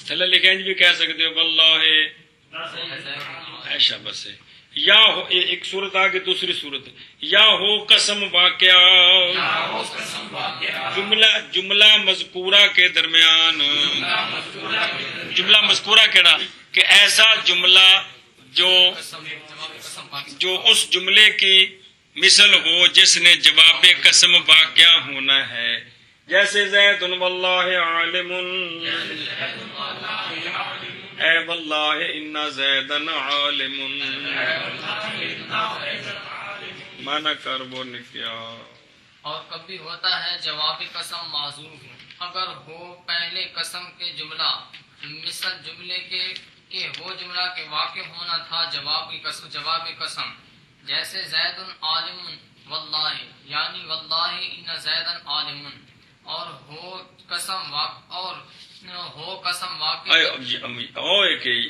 چلے لکھیں بھی کہہ سکتے ہو واللہ ایشا بس ہے. یا ہو ایک صورت آگے دوسری صورت، یا ہو قسم واقعہ جملہ مذکورہ کے درمیان. جملہ مذکورہ کہڑا؟ کہ ایسا جملہ جو اس جملے کی مثل ہو جس نے جواب قسم واقعہ ہونا ہے. جیسے زید واللہ عالم، اے واللہ ان زیدن عالم، مانا کر وہ نکیا. اور کبھی ہوتا ہے جواب قسم معذوف اگر ہو پہلے قسم کے جملہ مثل جملے کے ہو جملہ کے واقع ہونا تھا جواب قسم، جیسے زید عالم واللہ، یعنی واللہ ان زیدن عالم. اور ہو قسم واقع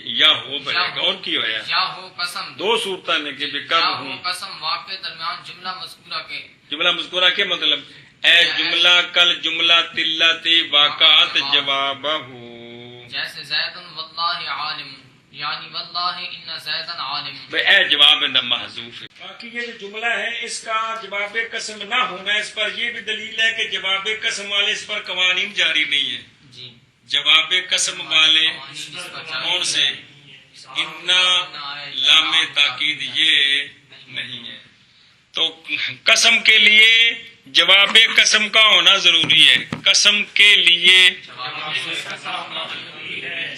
یا ہو بلے اور کی ہوا یا ہو قسم دو صورتیں نے کہ کب ہوں قسم واقع درمیان جملہ مذکورہ کے. جملہ مذکورہ کے مطلب اے جملہ کل جملہ تلتی واقعات جوابہ. جیسے زید واللہ عالم یعنی واللہ ان زیدن عالم. اے جواب نہ محذوف ہے. باقی یہ جو جملہ ہے اس کا جواب قسم نہ ہونا، اس پر یہ بھی دلیل ہے کہ جواب قسم والے اس پر قوانین جاری نہیں ہے. جی جواب قسم والے کون سے؟ انا لام تاکید یہ نہیں ہے. تو قسم کے لیے جواب قسم کا ہونا ضروری ہے. قسم کے لیے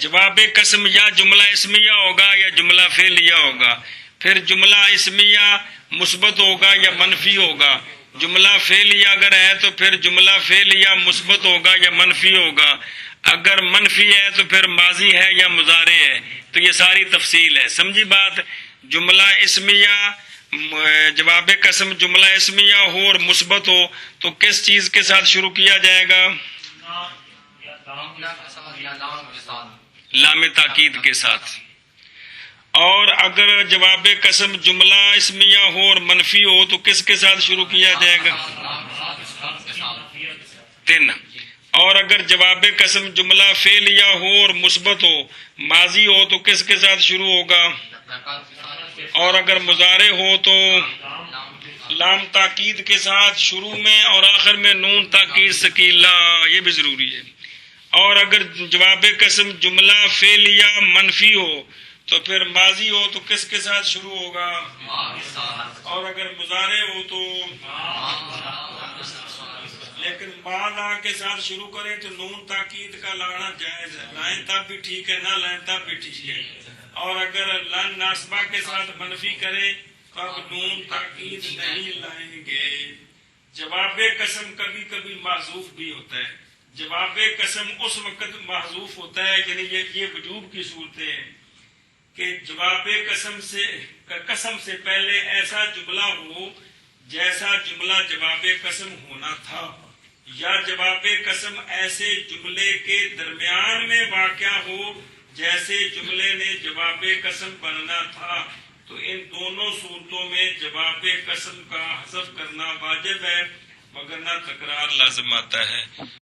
جواب قسم یا جملہ اسمیہ ہوگا یا جملہ فعلیہ ہوگا. پھر جملہ اسمیہ مثبت ہوگا یا منفی ہوگا. جملہ فعلیہ اگر ہے تو پھر جملہ فعلیہ مثبت ہوگا یا منفی ہوگا. اگر منفی ہے تو پھر ماضی ہے یا مضارع ہے. تو یہ ساری تفصیل ہے. سمجھی بات؟ جملہ اسمیہ جواب قسم جملہ اسمیہ ہو اور مثبت ہو تو کس چیز کے ساتھ شروع کیا جائے گا؟ لام تاکید کے ساتھ. اور اگر جواب قسم جملہ اسمیہ ہو اور منفی ہو تو کس کے ساتھ شروع کیا جائے گا؟ تین. اور اگر جواب قسم جملہ فعلیہ ہو اور مثبت ہو ماضی ہو تو کس کے ساتھ شروع ہوگا؟ اور اگر مضارع ہو تو لام تاکید کے ساتھ شروع میں اور آخر میں نون تاکید ثقیلہ. یہ بھی ضروری ہے. اور اگر جواب قسم جملہ فعلیہ منفی ہو تو پھر ماضی ہو تو کس کے ساتھ شروع ہوگا؟ اور اگر مضارع ہو تو لیکن مالا کے ساتھ شروع کریں تو نون تاکید کا لانا جائز ہے. لائن تب بھی ٹھیک ہے، نہ لائن تب بھی ٹھیک ہے. اور اگر لن ناسبہ کے ساتھ منفی کریں تو اب نون تاکید نہیں لائیں گے. جواب قسم کبھی کبھی محذوف بھی ہوتا ہے. جواب قسم اس وقت محذوف ہوتا ہے، یعنی یہ وجوب کی صورتیں ہیں کہ جواب قسم سے پہلے ایسا جملہ ہو جیسا جملہ جواب قسم ہونا تھا، یا جواب قسم ایسے جملے کے درمیان میں واقع ہو جیسے جملے نے جواب قسم بننا تھا. تو ان دونوں صورتوں میں جواب قسم کا حذف کرنا واجب ہے، وگرنہ تکرار لازم آتا ہے.